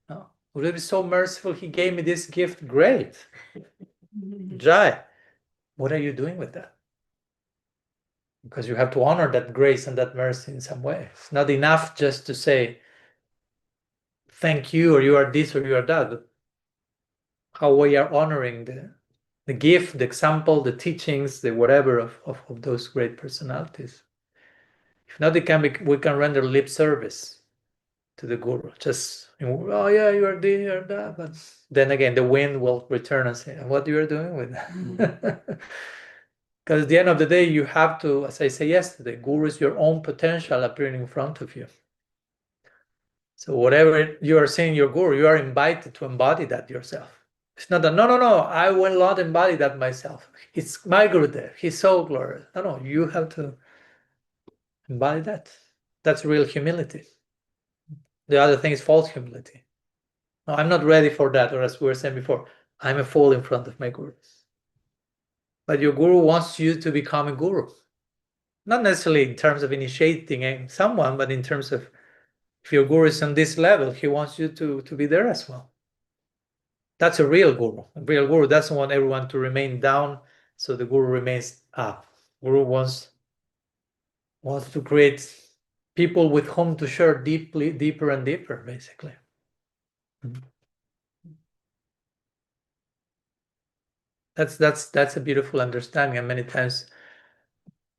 S1: Oh, would it be so merciful? He gave me this gift. Great, Jai. What are you doing with that? Because you have to honor that grace and that mercy in some way. It's not enough just to say thank you, or you are this, or you are that. But how we are honoring the gift, the example, the teachings, the whatever of those great personalities. If not, we can render lip service to the guru. Just, oh yeah, you are this, you are that. But then again, the wind will return and say, what you are doing with that? Because at the end of the day, you have to, as I said yesterday, guru is your own potential appearing in front of you. So whatever you are saying your guru, you are invited to embody that yourself. It's not that, no, I will not embody that myself. It's my guru there. He's so glorious. No, you have to embody that. That's real humility. The other thing is false humility. No, I'm not ready for that, or as we were saying before, I'm a fool in front of my guru. But your guru wants you to become a guru. Not necessarily in terms of initiating someone, but in terms of, if your guru is on this level, he wants you to be there as well. That's a real guru. A real guru doesn't want everyone to remain down, so the guru remains up. Guru wants to create people with whom to share deeper and deeper, basically. That's a beautiful understanding, and many times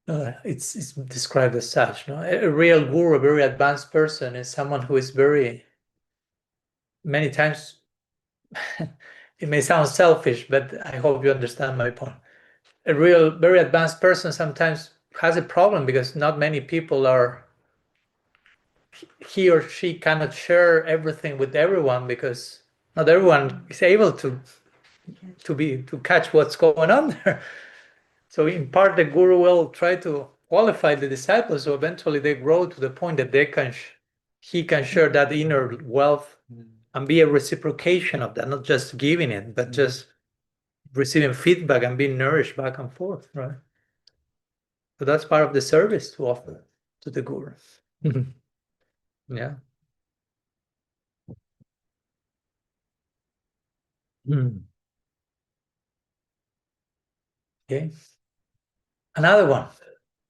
S1: it's described as such. No? A real guru, a very advanced person, is someone who is very, many times, it may sound selfish, but I hope you understand my point. A real, very advanced person sometimes has a problem because not many people are, he or she cannot share everything with everyone, because not everyone is able to catch what's going on there. So in part, the guru will try to qualify the disciples, so eventually they grow to the point that he can share that inner wealth and be a reciprocation of that, not just giving it, but just receiving feedback and being nourished back and forth, right? So that's part of the service to offer to the guru. Yeah. Okay. Another one.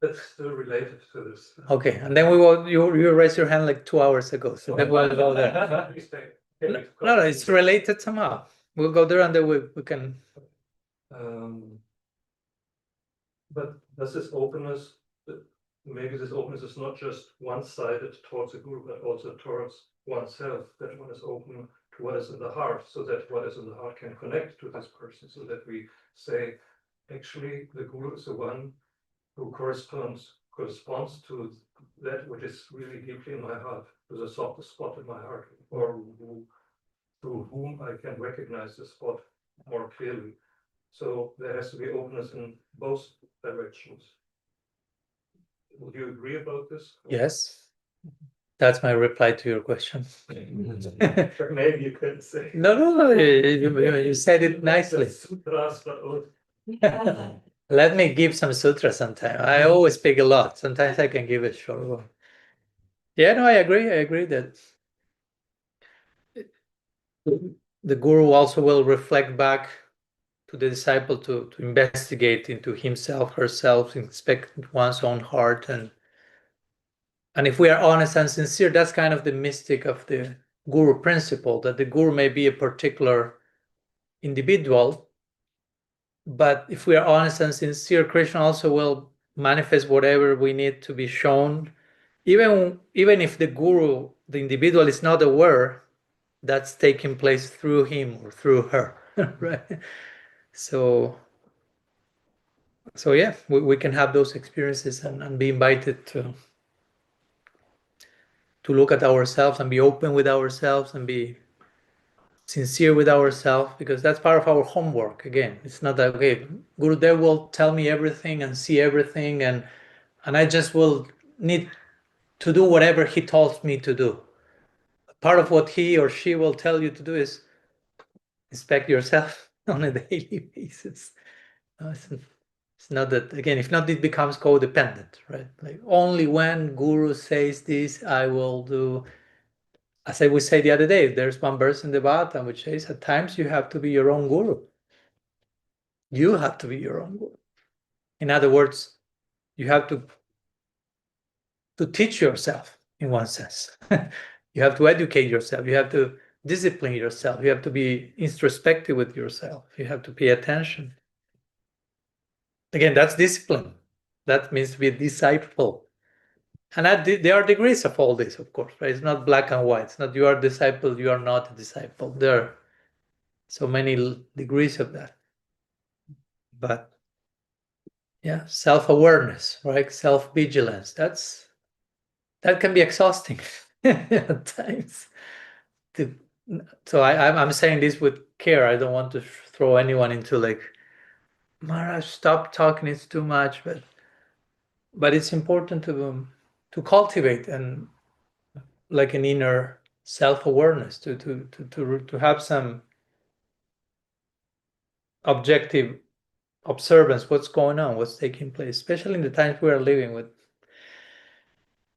S2: That's still related to this.
S1: Okay, and then we will. You raised your hand like 2 hours ago, so then we'll go there. No, it's related somehow. We'll go there, and then we can.
S2: But does this openness, maybe this openness is not just one-sided towards a group, but also towards oneself, that one is open to what is in the heart, so that what is in the heart can connect to this person, so that we say, actually, the guru is the one who corresponds to that which is really deeply in my heart, to the softest spot in my heart, or through whom I can recognize the spot more clearly. So there has to be openness in both directions. Would you agree about this?
S1: Yes, that's my reply to your question.
S2: Maybe you could say.
S1: No. You said it nicely.
S2: Sutras, but
S1: Let me give some sutras sometime. I always speak a lot. Sometimes I can give a short one. Yeah, no, I agree. I agree that the guru also will reflect back to the disciple to investigate into himself, herself, inspect one's own heart, and if we are honest and sincere, that's kind of the mystic of the guru principle, that the guru may be a particular individual, but if we are honest and sincere, Krishna also will manifest whatever we need to be shown, even if the guru, the individual, is not aware that's taking place through him or through her, right? So yeah, we can have those experiences and be invited to look at ourselves and be open with ourselves and be sincere with ourselves, because that's part of our homework. Again, it's not that, okay, Gurudev will tell me everything and see everything, and I just will need to do whatever he tells me to do. Part of what he or she will tell you to do is inspect yourself on a daily basis. It's not that, again, if not, it becomes codependent, right? Like only when Guru says this, I will do. As I would say the other day, there's one verse in the Bhagavatam which says at times you have to be your own Guru. You have to be your own Guru. In other words, you have to teach yourself in one sense. You have to educate yourself. You have to discipline yourself. You have to be introspective with yourself. You have to pay attention. Again, that's discipline. That means to be a disciple. And there are degrees of all this, of course, right? It's not black and white. It's not you are a disciple, you are not a disciple. There are so many degrees of that. But yeah, self-awareness, right? Self-vigilance. That can be exhausting at times. So I'm saying this with care. I don't want to throw anyone into like, Maharaj, stop talking, it's too much. But it's important to cultivate and like an inner self-awareness, to have some objective observance, what's going on, what's taking place, especially in the times we are living with.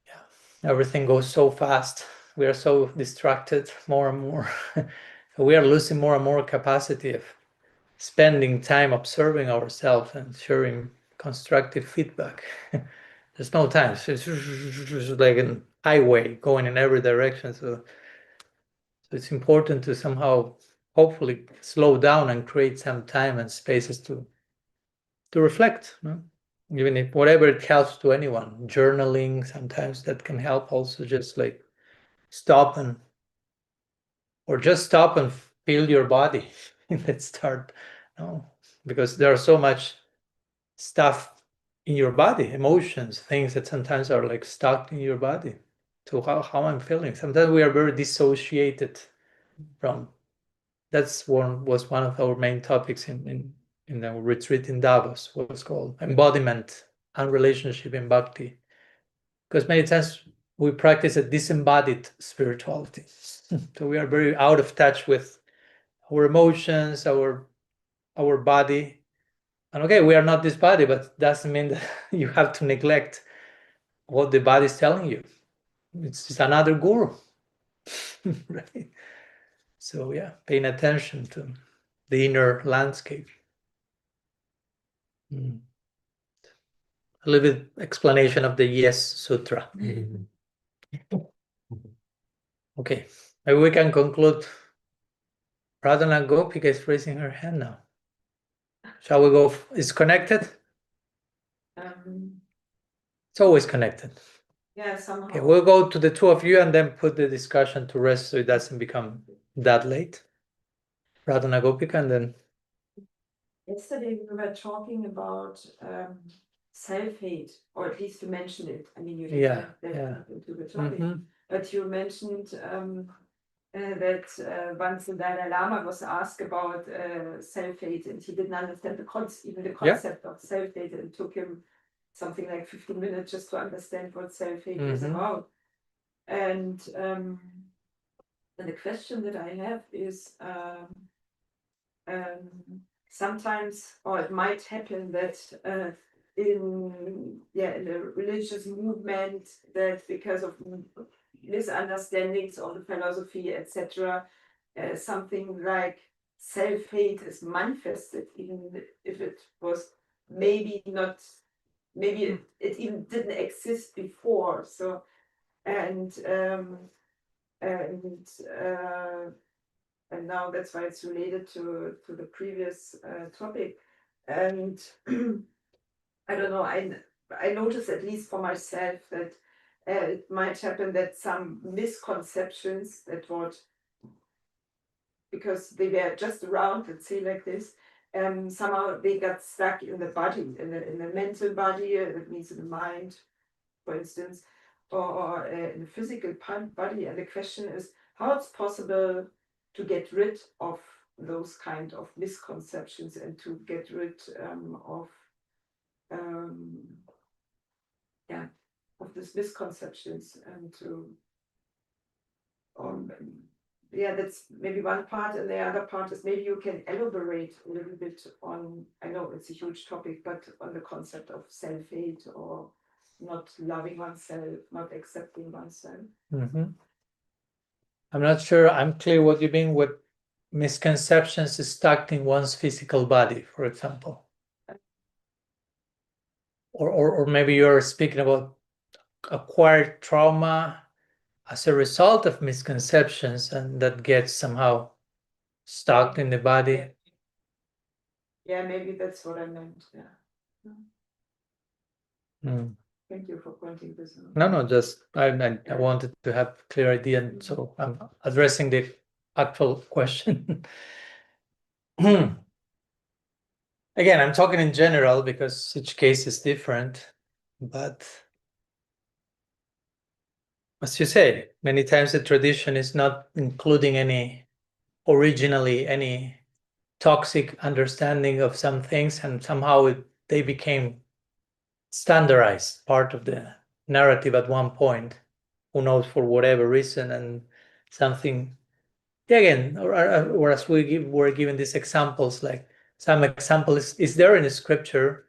S1: Yeah, everything goes so fast. We are so distracted more and more. We are losing more and more capacity of spending time observing ourselves and sharing constructive feedback. There's no time. It's like an highway going in every direction. So it's important to somehow, hopefully, slow down and create some time and spaces to reflect. No? Even if whatever it helps to anyone, journaling, sometimes that can help also, just like stop and feel your body. Let's start. No? Because there's so much stuff in your body, emotions, things that sometimes are like stuck in your body. So how I'm feeling. Sometimes we are very dissociated from. Was one of our main topics in our retreat in Davos. What's called embodiment and relationship in bhakti. Because many times we practice a disembodied spirituality. So we are very out of touch with our emotions, our body. And okay, we are not this body, but doesn't mean that you have to neglect what the body is telling you. It's another guru. Right? So yeah, paying attention to the inner landscape. A little bit explanation of the Yes Sutra. Okay, maybe we can conclude. Radhana Gopika is raising her hand now. Shall we go? Is connected? It's always connected.
S6: Yeah, somehow.
S1: Okay, we'll go to the two of you and then put the discussion to rest so it doesn't become that late. Radhana Gopika, and then.
S6: Yesterday we were talking about self-hate, or at least you mentioned it. I mean, you didn't get that into the topic, but you mentioned that once the Dalai Lama was asked about self-hate, and he didn't understand the concept of self-hate, and it took him something like 15 minutes just to understand what self-hate is about. And the question that I have is, sometimes, or it might happen that in a religious movement, that because of misunderstandings of the philosophy, etc., something like self-hate is manifested, even if it was maybe not, maybe it even didn't exist before. So, and now that's why it's related to the previous topic. And I don't know, I notice, at least for myself, that it might happen that some misconceptions that what, because they were just around, let's say like this, somehow they got stuck in the body, in the mental body, that means in the mind, for instance, or in the physical body. And the question is how it's possible to get rid of those kind of misconceptions and to get rid of yeah, of these misconceptions and to yeah, that's maybe one part, and the other part is maybe you can elaborate a little bit on, I know it's a huge topic, but on the concept of self-hate or not loving oneself, not accepting oneself.
S1: I'm not sure I'm clear what you mean with misconceptions stuck in one's physical body, for example. Or maybe you're speaking about acquired trauma as a result of misconceptions and that gets somehow stuck in the body.
S6: Yeah, maybe that's what I meant. Yeah. Thank you for pointing this out.
S1: No, just I wanted to have a clear idea, and so I'm addressing the actual question. Again, I'm talking in general because each case is different, but as you say, many times the tradition is not including originally any toxic understanding of some things, and somehow they became standardized part of the narrative at one point, who knows, for whatever reason, and something again, or as we're given these examples, like some example is there in the scripture,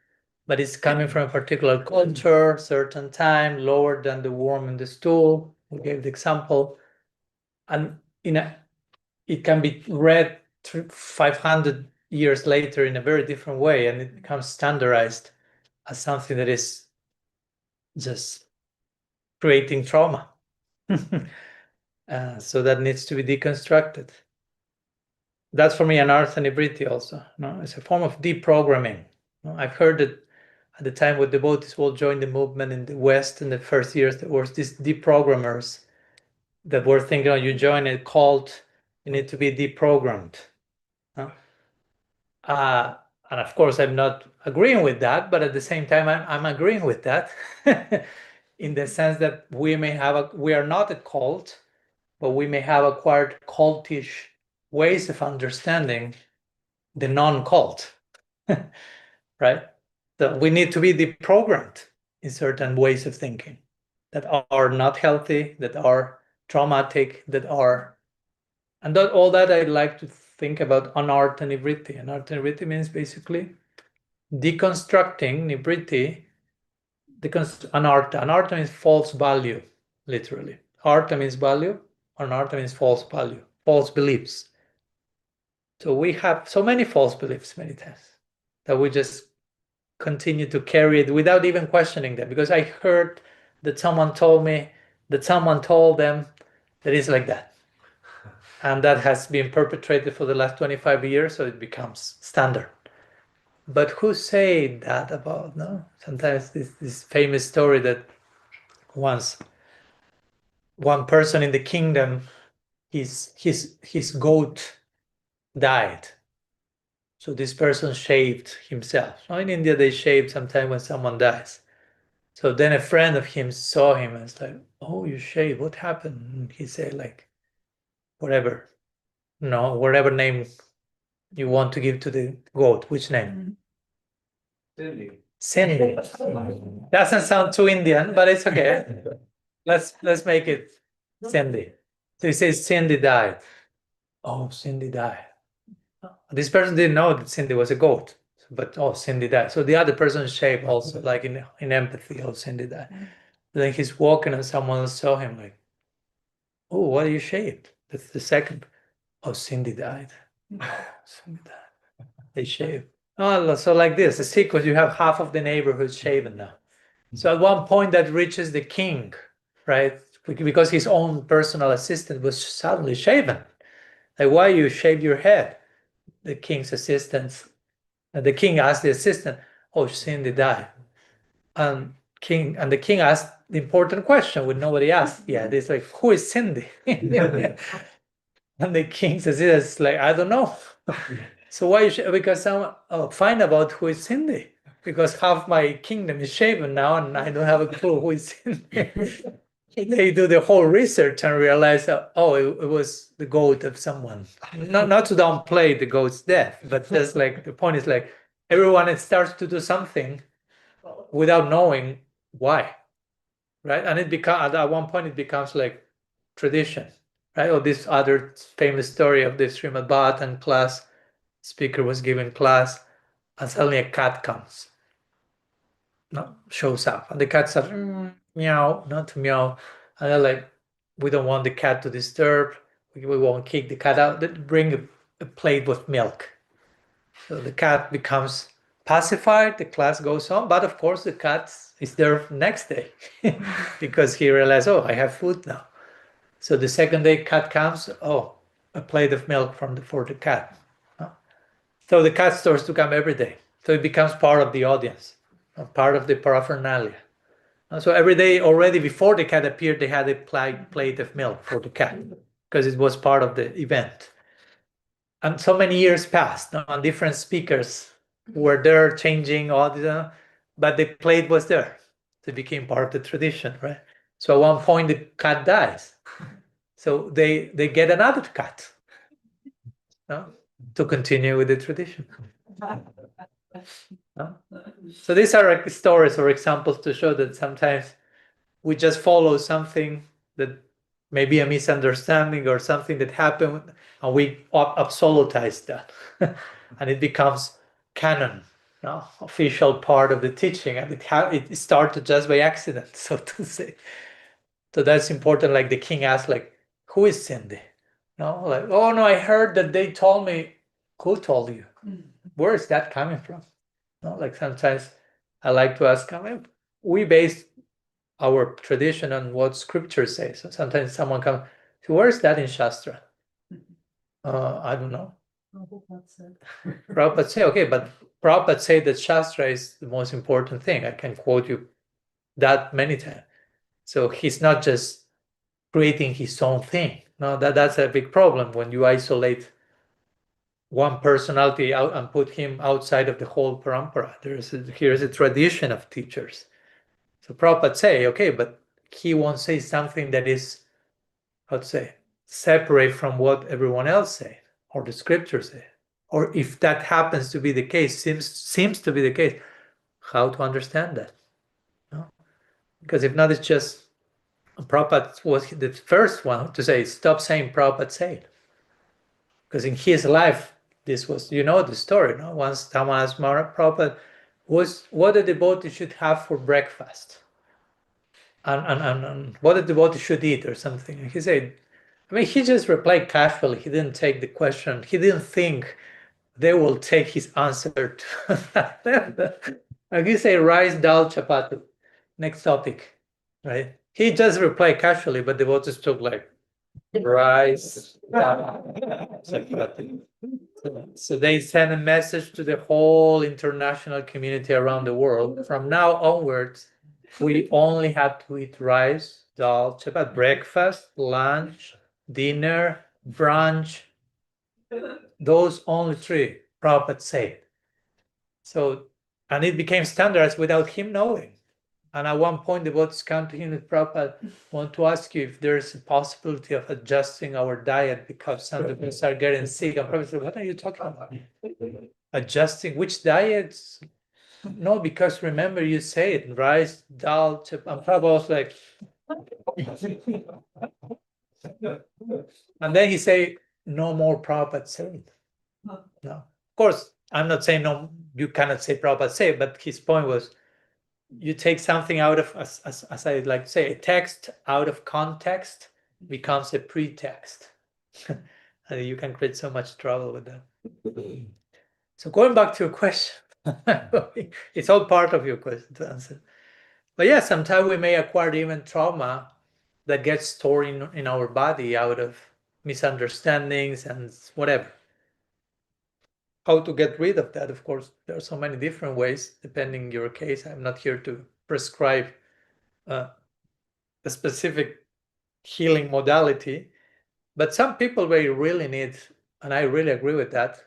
S1: but it's coming from a particular culture, certain time, lower than the worm in the stool. We gave the example, and it can be read 500 years later in a very different way, and it becomes standardized as something that is just creating trauma. So that needs to be deconstructed. That's for me an art and nibriti also. No, it's a form of deprogramming. No, I've heard that at the time when devotees will join the movement in the West in the first years, there was these deprogrammers that were thinking, oh, you join a cult, you need to be deprogrammed. No? And of course, I'm not agreeing with that, but at the same time, I'm agreeing with that in the sense that we are not a cult, but we may have acquired cultish ways of understanding the non-cult, right? So we need to be deprogrammed in certain ways of thinking that are not healthy, that are traumatic, and all that I like to think about anartha nibriti. Anartha nibriti means basically deconstructing nibriti. Anartha means false value, literally. Artha means value, anartha means false value, false beliefs. So we have so many false beliefs many times that we just continue to carry it without even questioning them, because I heard that someone told me that someone told them that it's like that. And that has been perpetrated for the last 25 years, so it becomes standard. But who say that about, no? Sometimes this famous story that once one person in the kingdom, his goat died. So this person shaved himself. So in India, they shave sometimes when someone dies. So then a friend of him saw him and was like, oh, you shaved, what happened? And he said, like, whatever. No, whatever name you want to give to the goat. Which name?
S4: Cindy.
S1: Cindy. Doesn't sound too Indian, but it's okay. Let's make it Cindy. So he says Cindy died. Oh, Cindy died. This person didn't know that Cindy was a goat, but oh, Cindy died. So the other person shaved also, like in empathy. Oh, Cindy died. Then he's walking and someone saw him like, oh, what are you shaved? That's the second. Oh, Cindy died. Cindy died. They shaved. Oh, so like this, a sequence, you have half of the neighborhood shaven now. So at one point that reaches the king, right? Because his own personal assistant was suddenly shaven. Like, why you shaved your head? The king's assistant. The king asked the assistant, oh, Cindy died. And the king asked the important question which nobody asked yet. It's like, who is Cindy? And the king says, it's like, I don't know. So why because someone find out who is Cindy, because half my kingdom is shaven now and I don't have a clue who is Cindy. they do the whole research and realize that, oh, it was the goat of someone. Not to downplay the goat's death, but just like the point is like everyone starts to do something without knowing why, right? And at one point it becomes like tradition, right? Or this other famous story of the Srimad Bhagavatam class, speaker was giving class, and suddenly a cat comes, shows up, and the cat starts meow, not meow, and they're like, we don't want the cat to disturb. We won't kick the cat out. They bring a plate with milk. So the cat becomes pacified. The class goes on, but of course the cat is there next day because he realized, oh, I have food now. So the second day cat comes, oh, a plate of milk for the cat. So the cat starts to come every day. So it becomes part of the audience, part of the paraphernalia. So every day already before the cat appeared, they had a plate of milk for the cat because it was part of the event. And so many years passed, and different speakers were there changing all the, but the plate was there. So it became part of the tradition, right? So at one point the cat dies. So they get another cat to continue with the tradition. So these are like stories or examples to show that sometimes we just follow something that may be a misunderstanding or something that happened, and we absolutize that, and it becomes canon, official part of the teaching, and it started just by accident, so to say. So that's important. Like the king asked, like, who is Cindy? No, like, oh no, I heard that they told me. Who told you? Where is that coming from? No, like sometimes I like to ask, we base our tradition on what scripture says. So sometimes someone comes, so where is that in Shastra? I don't know. Prabhupada say, okay, but Prabhupada say that Shastra is the most important thing. I can quote you that many times. So he's not just creating his own thing. No, that's a big problem when you isolate one personality out and put him outside of the whole parampara. Here's a tradition of teachers. So Prabhupada say, okay, but he won't say something that is, how to say, separate from what everyone else say or the scriptures say. Or if that happens to be the case, seems to be the case, how to understand that? No? Because if not, it's just Prabhupada was the first one to say, stop saying Prabhupada said. Because in his life, this was, you know the story, no? Once someone asked Prabhupada, what a devotee should have for breakfast. And what a devotee should eat or something. And he said, I mean, he just replied casually. He didn't take the question. He didn't think they will take his answer to and he said, rice, dal, chapati. Next topic, right? He just replied casually, but the devotees took like rice, dal, chapati. So they sent a message to the whole international community around the world. From now onwards, we only have to eat rice, dal, chapati, breakfast, lunch, dinner, brunch. Those only three, Prabhupada said. So, and it became standardized without him knowing. And at one point, the devotees come to him with Prabhupada, want to ask you if there's a possibility of adjusting our diet because some of us are getting sick. And Prabhupada said, what are you talking about? Adjusting which diets? No, because remember you say it, rice, dal, chip. And Prabhupada was like, and then he say, no more Prabhupada said. No. Of course, I'm not saying no, you cannot say Prabhupada say, but his point was, you take something out of, as I like to say, a text out of context becomes a pretext. And you can create so much trouble with that. So going back to your question, it's all part of your question to answer. But yeah, sometimes we may acquire even trauma that gets stored in our body out of misunderstandings and whatever. How to get rid of that, of course, there are so many different ways, depending your case. I'm not here to prescribe a specific healing modality, but some people really need, and I really agree with that.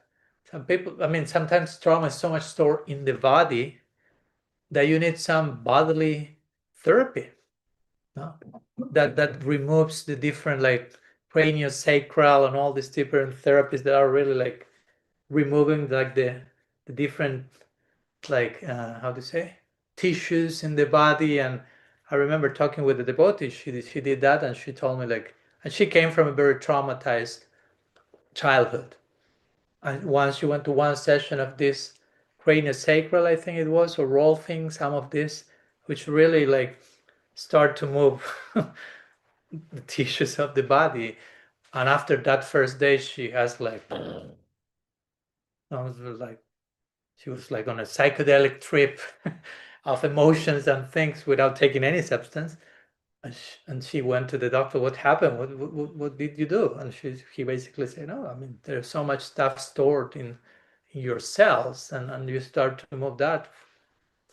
S1: Some people, I mean, sometimes trauma is so much stored in the body that you need some bodily therapy. no? That removes the different like craniosacral and all these different therapies that are really like removing like the different like how to say tissues in the body. And I remember talking with the devotee, she did that, and she told me like, and she came from a very traumatized childhood, and once she went to one session of this craniosacral, I think it was, or roll thing, some of this, which really like start to move the tissues of the body. And after that first day, she has like, I was like, she was like on a psychedelic trip of emotions and things without taking any substance. And she went to the doctor. What happened? What did you do? And he basically said, no, I mean, there's so much stuff stored in your cells, and you start to move that,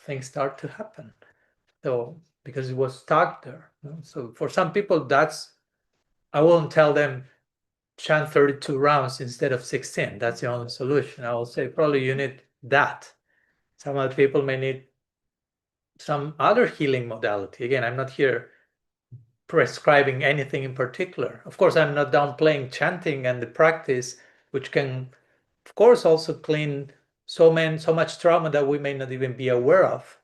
S1: things start to happen. So because it was stuck there. So for some people, that's, I won't tell them chant 32 rounds instead of 16. That's the only solution. I will say probably you need that. Some other people may need some other healing modality. Again, I'm not here prescribing anything in particular. Of course, I'm not downplaying chanting and the practice, which can, of course, also clean so much trauma that we may not even be aware of.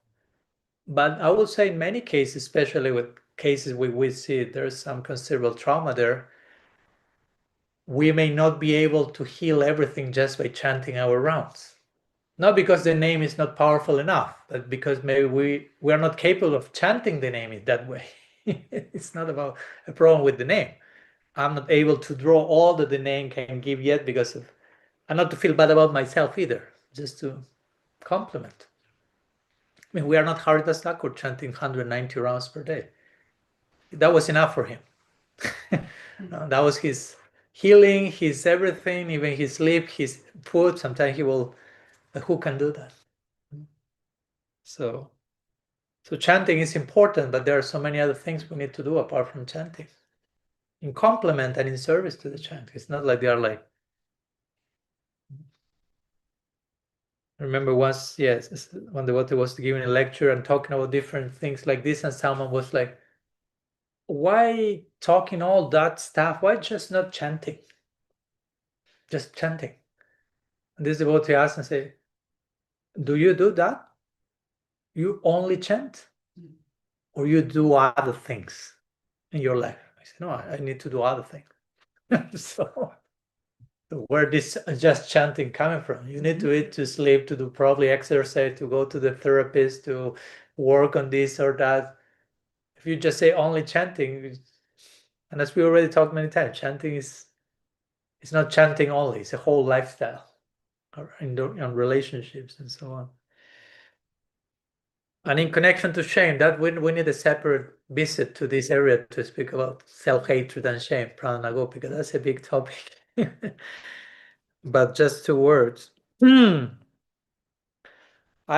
S1: But I will say in many cases, especially with cases where we see there's some considerable trauma there, we may not be able to heal everything just by chanting our rounds. Not because the name is not powerful enough, but because maybe we are not capable of chanting the name in that way. It's not about a problem with the name. I'm not able to draw all that the name can give yet because of, and not to feel bad about myself either, just to compliment. I mean, we are not Haridas Thakur chanting 190 rounds per day. That was enough for him. That was his healing, his everything, even his sleep, his food. Sometimes he will, but who can do that? So chanting is important, but there are so many other things we need to do apart from chanting, in complement and in service to the chant. It's not like they are like, I remember once, yes, when the devotee was giving a lecture and talking about different things like this, and someone was like, why talking all that stuff? Why just not chanting? Just chanting. And this devotee asked and said, do you do that? You only chant? Or you do other things in your life? I said, no, I need to do other things. So where this just chanting coming from? You need to eat, to sleep, to do probably exercise, to go to the therapist, to work on this or that. If you just say only chanting, and as we already talked many times, chanting is, it's not chanting only, it's a whole lifestyle in relationships and so on. And in connection to shame, that we need a separate visit to this area to speak about self-hatred and shame, prananago, because that's a big topic. But just 2 words. I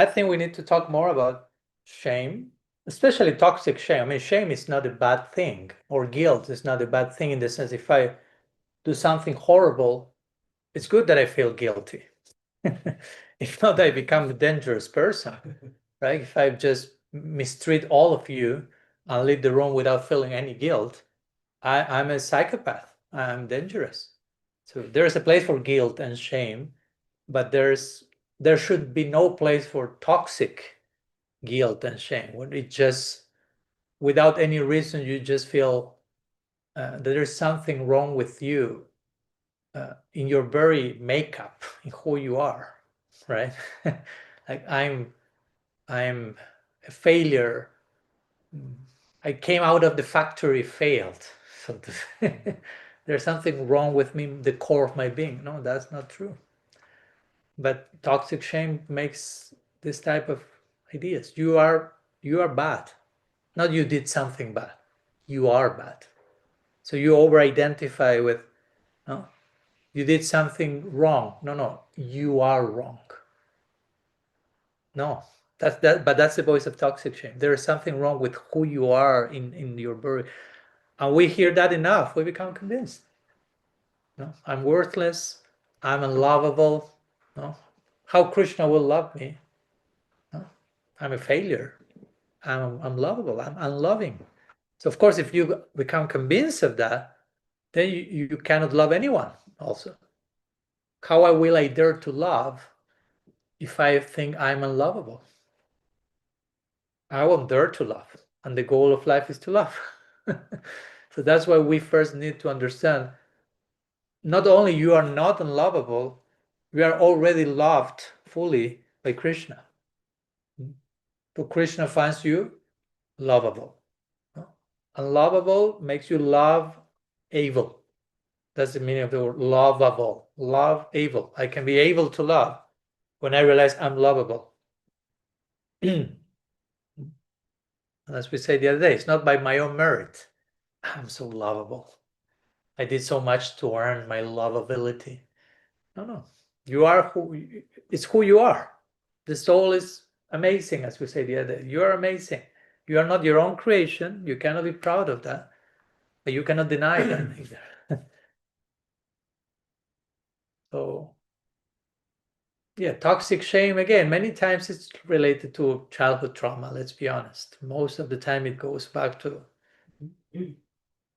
S1: think we need to talk more about shame, especially toxic shame. I mean, shame is not a bad thing, or guilt is not a bad thing in the sense if I do something horrible, it's good that I feel guilty. If not, I become a dangerous person, right? If I just mistreat all of you and leave the room without feeling any guilt, I'm a psychopath. I'm dangerous. So there's a place for guilt and shame, but there should be no place for toxic guilt and shame, when it just, without any reason, you just feel that there's something wrong with you in your very makeup, in who you are, right? Like I'm a failure. I came out of the factory failed. So there's something wrong with me, the core of my being. No, that's not true. But toxic shame makes this type of ideas. You are bad. Not you did something bad. You are bad. So you over-identify with, no, you did something wrong. No, you are wrong. No, but that's the voice of toxic shame. There is something wrong with who you are in your body. And we hear that enough, we become convinced. No, I'm worthless, I'm unlovable. No, how Krishna will love me? No, I'm a failure. I'm unlovable, I'm unloving. So of course, if you become convinced of that, then you cannot love anyone also. How will I dare to love if I think I'm unlovable? I won't dare to love. And the goal of life is to love. So that's why we first need to understand, not only you are not unlovable, we are already loved fully by Krishna. So Krishna finds you lovable. Unlovable makes you love able. That's the meaning of the word lovable. Love able. I can be able to love when I realize I'm lovable. And as we said the other day, it's not by my own merit. I'm so lovable. I did so much to earn my lovability. No. You are it's who you are. The soul is amazing, as we said the other day. You are amazing. You are not your own creation. You cannot be proud of that. But you cannot deny that either. So, yeah, toxic shame, again, many times it's related to childhood trauma, let's be honest. Most of the time it goes back to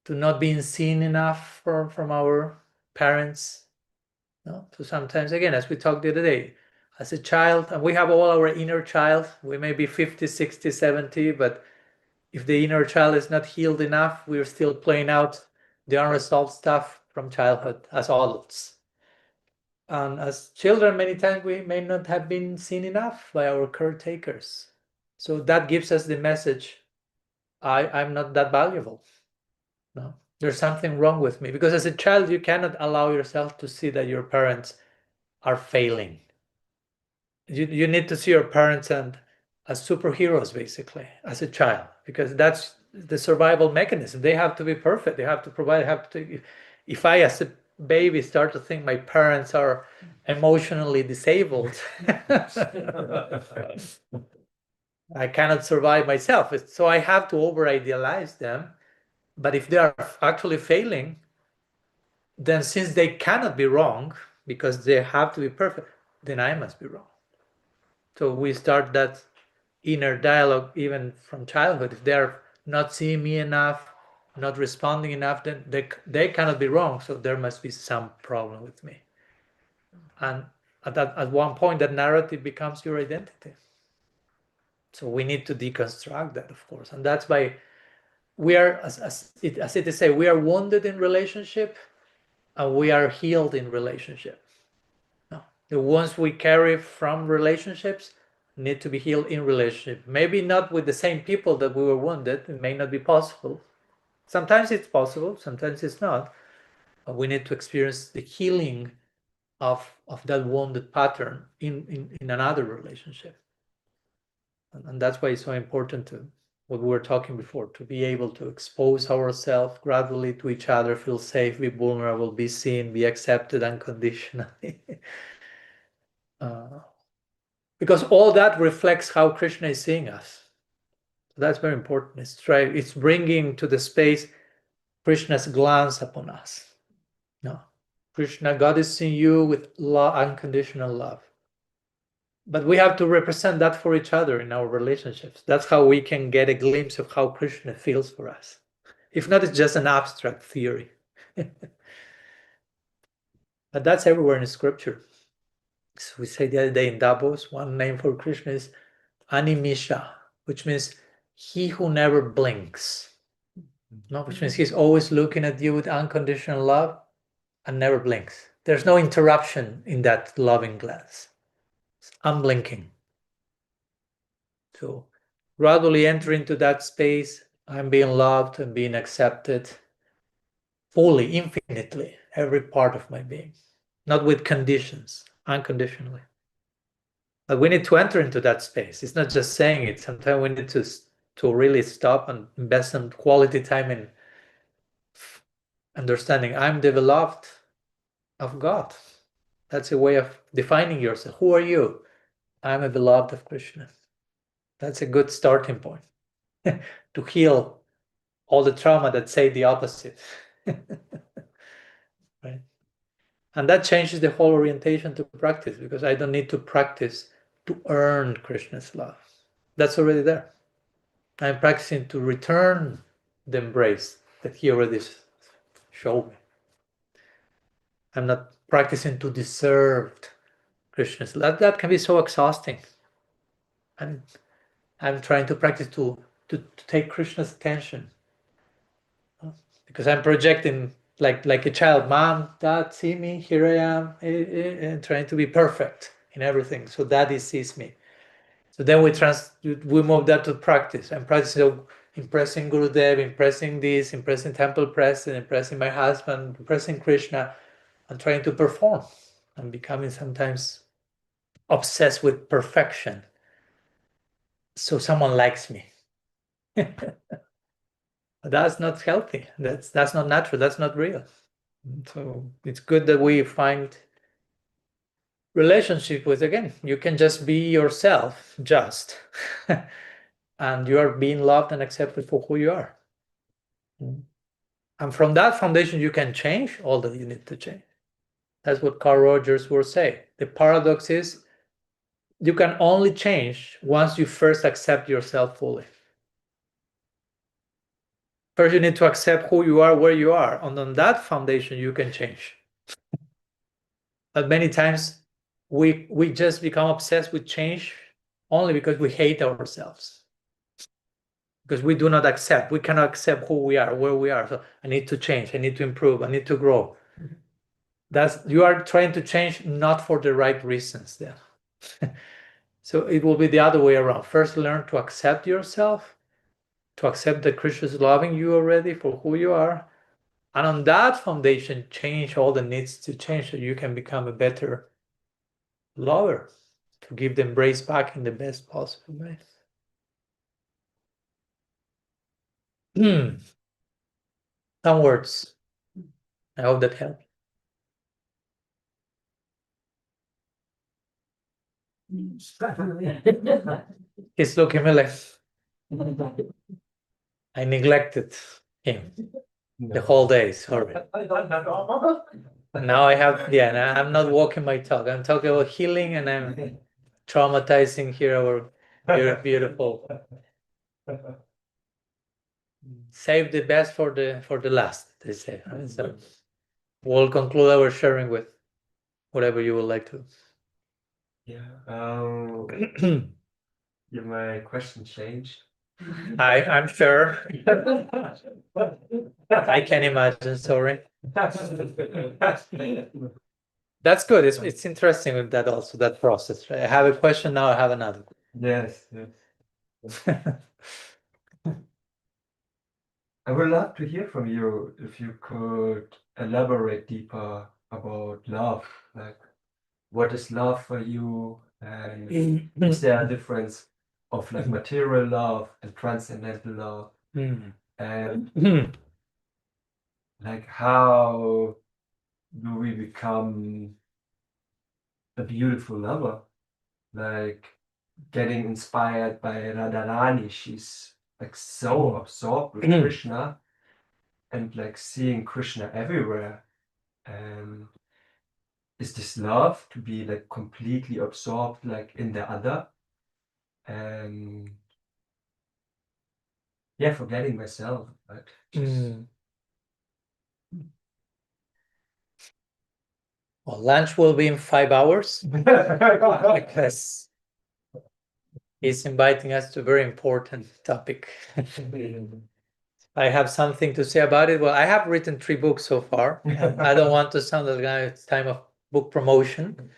S1: not being seen enough from our parents. No? So sometimes, again, as we talked the other day, as a child, and we have all our inner child, we may be 50, 60, 70, but if the inner child is not healed enough, we're still playing out the unresolved stuff from childhood as adults. And as children, many times we may not have been seen enough by our caretakers. So that gives us the message, I'm not that valuable. No, there's something wrong with me. Because as a child, you cannot allow yourself to see that your parents are failing. You need to see your parents and as superheroes, basically, as a child, because that's the survival mechanism. They have to be perfect. They have to provide, if I, as a baby, start to think my parents are emotionally disabled, I cannot survive myself. So I have to over-idealize them. But if they are actually failing, then since they cannot be wrong, because they have to be perfect, then I must be wrong. So we start that inner dialogue even from childhood. If they're not seeing me enough, not responding enough, then they cannot be wrong. So there must be some problem with me. And at one point, that narrative becomes your identity. So we need to deconstruct that, of course. And that's why we are, as it is said, we are wounded in relationship and we are healed in relationship. No. The wounds we carry from relationships need to be healed in relationship. Maybe not with the same people that we were wounded. It may not be possible. Sometimes it's possible, sometimes it's not. But we need to experience the healing of that wounded pattern in another relationship. And that's why it's so important to what we were talking before, to be able to expose ourselves gradually to each other, feel safe, be vulnerable, be seen, be accepted unconditionally. Because all that reflects how Krishna is seeing us. So that's very important. It's bringing to the space Krishna's glance upon us. No, Krishna, God is seeing you with love, unconditional love. But we have to represent that for each other in our relationships. That's how we can get a glimpse of how Krishna feels for us. If not, it's just an abstract theory. But that's everywhere in scripture. So we say the other day in Davos, one name for Krishna is Animisha, which means he who never blinks. No, which means he's always looking at you with unconditional love and never blinks. There's no interruption in that loving glance. It's unblinking. So gradually enter into that space. I'm being loved and being accepted fully, infinitely, every part of my being, not with conditions, unconditionally. But we need to enter into that space. It's not just saying it. Sometimes we need to really stop and invest some quality time in understanding I'm the beloved of God. That's a way of defining yourself. Who are you? I'm a beloved of Krishna. That's a good starting point to heal all the trauma that say the opposite. Right? And that changes the whole orientation to practice, because I don't need to practice to earn Krishna's love. That's already there. I'm practicing to return the embrace that he already showed me. I'm not practicing to deserve Krishna's. That can be so exhausting. And I'm trying to practice to take Krishna's attention, because I'm projecting like a child. Mom, Dad, see me, here I am, and trying to be perfect in everything. So Daddy sees me. So then we move that to practice. I'm practicing impressing Gurudev, impressing this, impressing temple president, impressing my husband, impressing Krishna, and trying to perform. I'm becoming sometimes obsessed with perfection. So someone likes me. That's not healthy. That's not natural. That's not real. So it's good that we find relationship with, again, you can just be yourself, just and you are being loved and accepted for who you are. And from that foundation, you can change all that you need to change. That's what Carl Rogers will say. The paradox is you can only change once you first accept yourself fully. First, you need to accept who you are, where you are, and on that foundation, you can change. But many times, we just become obsessed with change only because we hate ourselves. Because we do not accept, we cannot accept who we are, where we are. So I need to change, I need to improve, I need to grow. You are trying to change not for the right reasons then. So it will be the other way around. First, learn to accept yourself, to accept that Krishna is loving you already for who you are. And on that foundation, change all that needs to change so you can become a better lover, to give the embrace back in the best possible way. Some words. I hope that helped. He's looking at me like I neglected him the whole day. Sorry. Now I have, now I'm not walking my talk. I'm talking about healing, and I'm traumatizing here our beautiful. Save the best for the last, they say. So we'll conclude our sharing with whatever you would like to.
S7: Yeah. My question changed.
S1: I'm sure. I can imagine. Sorry. That's good. It's interesting with that also, that process. Right? I have a question now. I have another.
S7: Yes. I would love to hear from you if you could elaborate deeper about love. Like, what is love for you? And is there a difference of like material love and transcendental love? And like, how do we become a beautiful lover? Like, getting inspired by Radharani, she's like so absorbed with Krishna, and like seeing Krishna everywhere. And is this love to be like completely absorbed like in the other? And yeah, forgetting myself, but just
S1: Well, lunch will be in 5 hours because he's inviting us to a very important topic. I have something to say about it. Well, I have written 3 books so far. I don't want to sound like it's time of book promotion,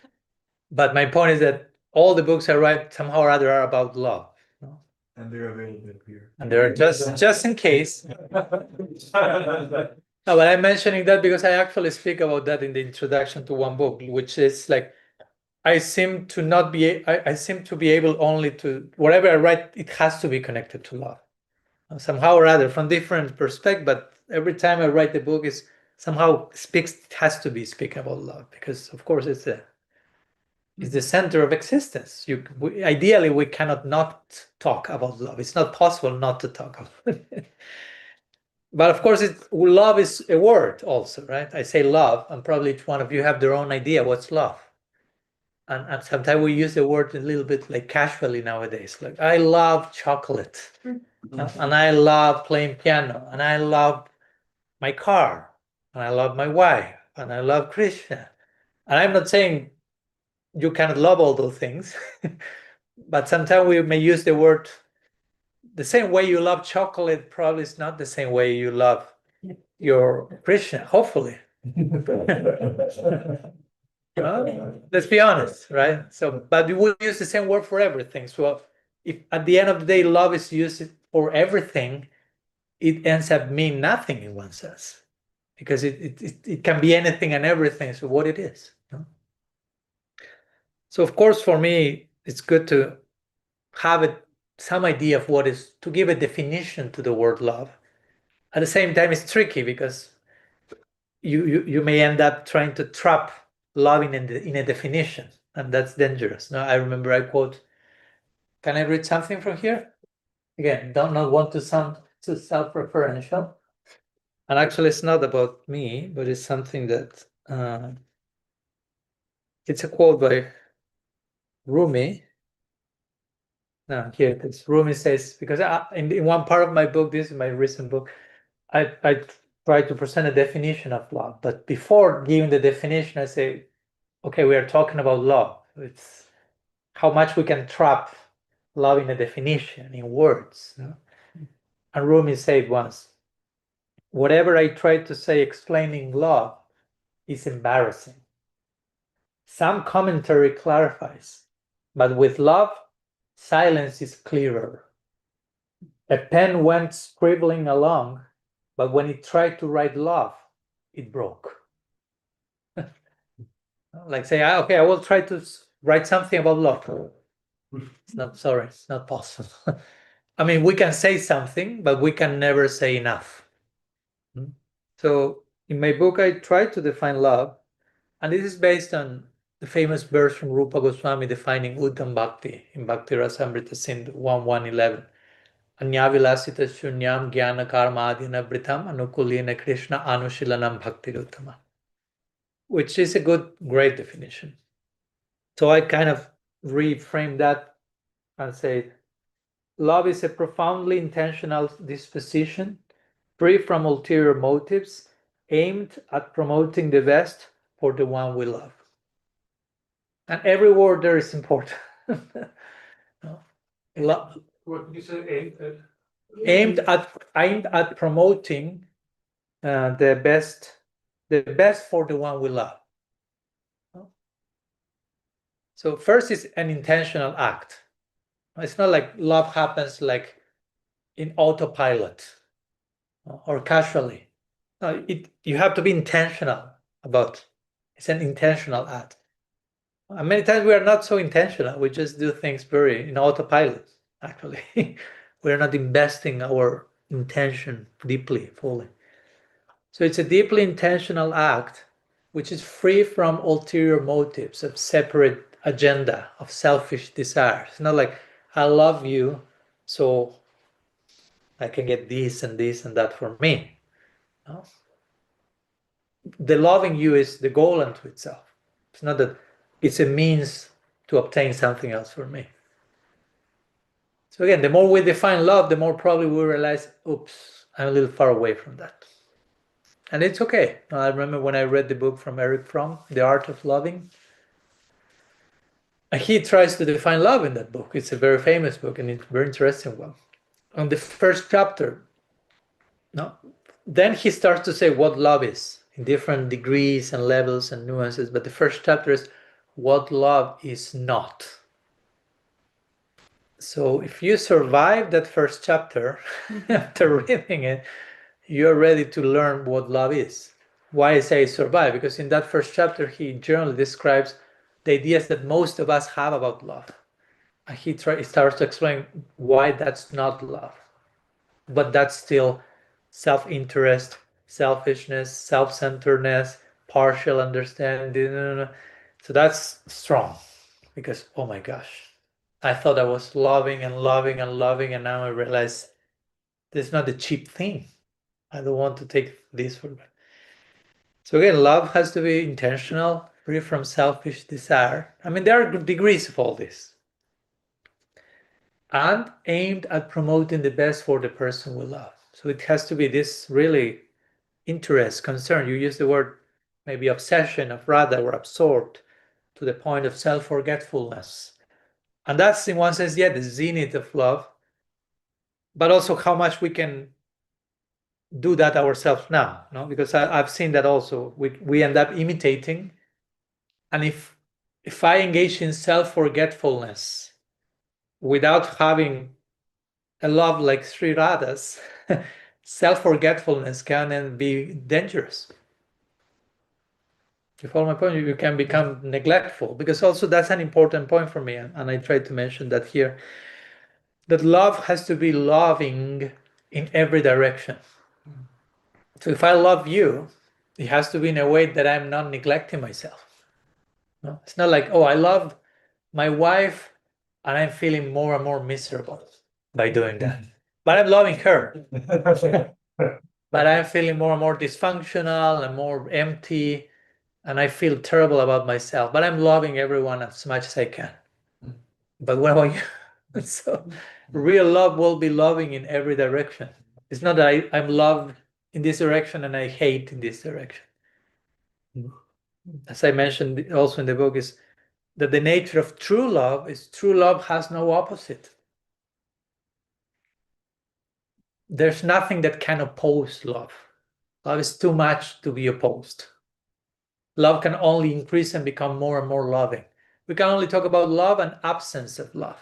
S1: but my point is that all the books I write somehow or other are about love.
S5: And they're available here.
S1: And they're just in case. No, but I'm mentioning that because I actually speak about that in the introduction to one book, which is like I seem to be able only to, whatever I write, it has to be connected to love. Somehow or other, from different perspectives, but every time I write the book is somehow it has to be speaking about love, because of course it's the center of existence. Ideally, we cannot not talk about love. It's not possible not to talk about it. But of course, love is a word also, right? I say love, and probably each one of you have their own idea what's love. And sometimes we use the word a little bit like casually nowadays. Like, I love chocolate, and I love playing piano, and I love my car, and I love my wife, and I love Krishna. And I'm not saying you cannot love all those things, but sometimes we may use the word the same way you love chocolate, probably is not the same way you love your Krishna, hopefully. Let's be honest, right? So, but we use the same word for everything. So, if at the end of the day, love is used for everything, it ends up meaning nothing in one sense, because it can be anything and everything. So, what it is. So, of course, for me, it's good to have some idea of what is, to give a definition to the word love. At the same time, it's tricky because you may end up trying to trap love in a definition, and that's dangerous. Now, I remember I quote, can I read something from here? Again, don't not want to sound too self-referential. And actually, it's not about me, but it's something that, it's a quote by Rumi. No, here it is. Rumi says, because in one part of my book, this is my recent book, I try to present a definition of love. But before giving the definition, I say, okay, we are talking about love. It's how much we can trap love in a definition, in words. And Rumi said once, whatever I try to say explaining love is embarrassing. Some commentary clarifies, but with love, silence is clearer. A pen went scribbling along, but when it tried to write love, it broke. Like say, okay, I will try to write something about love. It's not possible. I mean, we can say something, but we can never say enough. So in my book, I try to define love, and this is based on the famous verse from Rupa Goswami defining Uttam Bhakti in Bhakti Rasamrita Sindhu 1.1.11. Anyavilasita shunyam jnana karmadhyana britam anukulina Krishna anushilanam bhakti uttama, which is a great definition. So I kind of reframe that and say, love is a profoundly intentional disposition, free from ulterior motives, aimed at promoting the best for the one we love. And every word there is important.
S2: What did you say?
S1: Aimed at promoting the best for the one we love. So first is an intentional act. It's not like love happens like in autopilot or casually. No, you have to be intentional about it. It's an intentional act. And many times we are not so intentional. We just do things very in autopilot, actually. We're not investing our intention deeply, fully. So it's a deeply intentional act which is free from ulterior motives of separate agenda, of selfish desires. It's not like, I love you, so I can get this and this and that for me. No? The loving you is the goal unto itself. It's not that it's a means to obtain something else for me. So again, the more we define love, the more probably we realize, oops, I'm a little far away from that. And it's okay. I remember when I read the book from Eric Fromm, The Art of Loving. He tries to define love in that book. It's a very famous book and it's a very interesting one. On the first chapter, then he starts to say what love is in different degrees and levels and nuances. But the first chapter is what love is not. So if you survive that first chapter after reading it, you're ready to learn what love is. Why I say survive? Because in that first chapter, he generally describes the ideas that most of us have about love. And he starts to explain why that's not love, but that's still self-interest, selfishness, self-centeredness, partial understanding. So that's strong because, oh my gosh, I thought I was loving and loving and loving, and now I realize this is not a cheap thing. I don't want to take this for granted. So again, love has to be intentional. free from selfish desire. I mean, there are degrees of all this. And aimed at promoting the best for the person we love. So it has to be this really interest, concern. You use the word maybe obsession, of rather, or absorbed to the point of self-forgetfulness. And that's in one sense, yeah, the zenith of love, but also how much we can do that ourselves now, no? Because I've seen that also. We end up imitating. And if I engage in self-forgetfulness without having a love like Sri Radha's, self-forgetfulness can then be dangerous. You follow my point? You can become neglectful, because also that's an important point for me, and I tried to mention that here, that love has to be loving in every direction. So if I love you, it has to be in a way that I'm not neglecting myself. No? It's not like, oh, I love my wife and I'm feeling more and more miserable by doing that. But I'm loving her. But I'm feeling more and more dysfunctional and more empty, and I feel terrible about myself. But I'm loving everyone as much as I can. But what about you? So real love will be loving in every direction. It's not that I'm loved in this direction and I hate in this direction. As I mentioned also in the book, is that the nature of true love is true love has no opposite. There's nothing that can oppose love. Love is too much to be opposed. Love can only increase and become more and more loving. We can only talk about love and absence of love.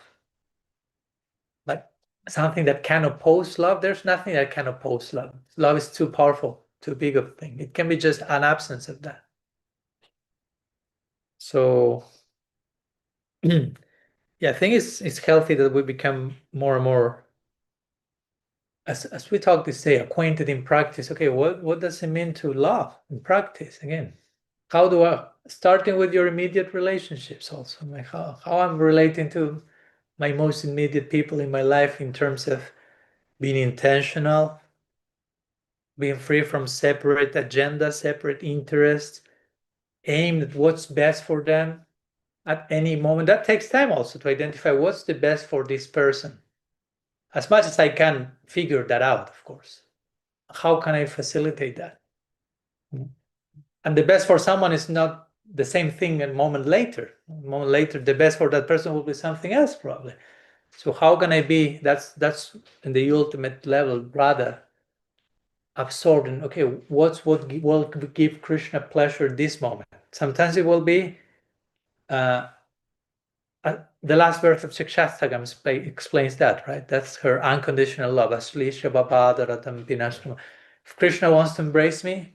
S1: Like something that can oppose love, there's nothing that can oppose love. Love is too powerful, too big of a thing. It can be just an absence of that. So yeah, I think it's healthy that we become more and more, as we talk this day, acquainted in practice. Okay, what does it mean to love in practice? Again, how do I, starting with your immediate relationships also, like how I'm relating to my most immediate people in my life in terms of being intentional, being free from separate agendas, separate interests, aimed at what's best for them at any moment. That takes time also to identify what's the best for this person. As much as I can figure that out, of course. How can I facilitate that? And the best for someone is not the same thing a moment later. A moment later, the best for that person will be something else, probably. So how can I be, that's in the ultimate level, rather absorbed in, okay, what will give Krishna pleasure this moment? Sometimes it will be the last verse of Shikshastakam explains that, right? That's her unconditional love. If Krishna wants to embrace me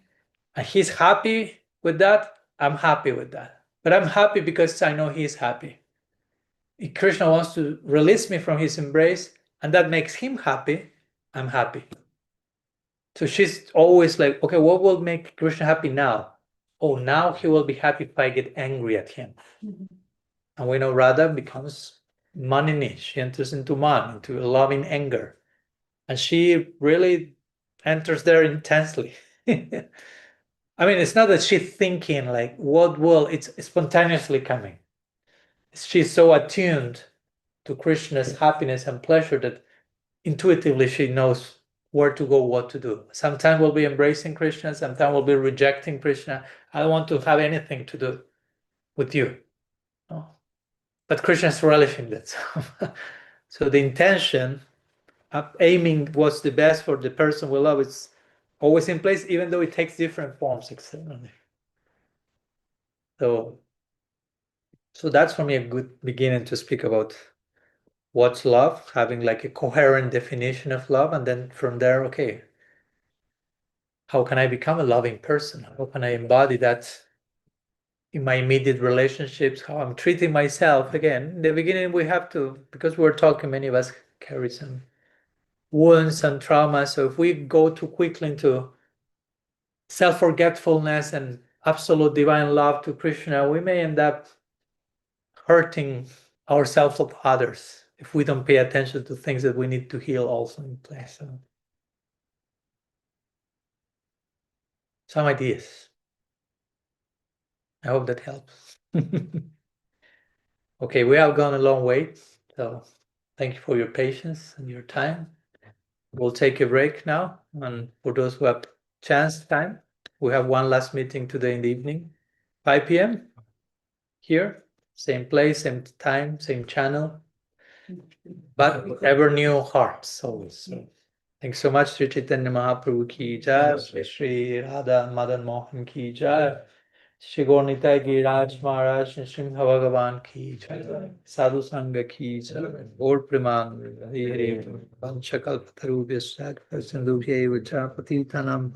S1: and he's happy with that, I'm happy with that. But I'm happy because I know he's happy. If Krishna wants to release me from his embrace and that makes him happy, I'm happy. So she's always like, okay, what will make Krishna happy now? Oh, now he will be happy if I get angry at him. Mm-hmm. And we know Radha becomes Manini. She enters into Man, into a loving anger. And she really enters there intensely. I mean, it's not that she's thinking like, what will, it's spontaneously coming. She's so attuned to Krishna's happiness and pleasure that intuitively she knows where to go, what to do. Sometimes we'll be embracing Krishna, sometimes we'll be rejecting Krishna. I don't want to have anything to do with you. No. But Krishna is relishing that. So the intention of aiming what's the best for the person we love is always in place, even though it takes different forms externally. So that's for me a good beginning to speak about what's love, having like a coherent definition of love, and then from there, okay, how can I become a loving person? How can I embody that in my immediate relationships, how I'm treating myself? Again, in the beginning, we have to, because we're talking, many of us carry some wounds and trauma. So if we go too quickly into self-forgetfulness and absolute divine love to Krishna, we may end up hurting ourselves or others if we don't pay attention to things that we need to heal also in place. So, some ideas. I hope that helps. Okay, we have gone a long way, so thank you for your patience and your time. We'll take a break now, and for those who have chance time, we have one last meeting today in the evening, 5 p.m. here, same place, same time, same channel, but ever new hearts always. So thanks so much, Sri Chaitanya Mahaprabhu ki jai, Sri Radha Madan Mohan ki jai, Shri Gornitai Giriraj Maharaj, Shri Bhagavan ki jai, Sadhu Sangha ki jai, Gaur Preman, Hare Hare, Vanchakalpatarubhyasya, Sindhubhya Vacha, Patitanam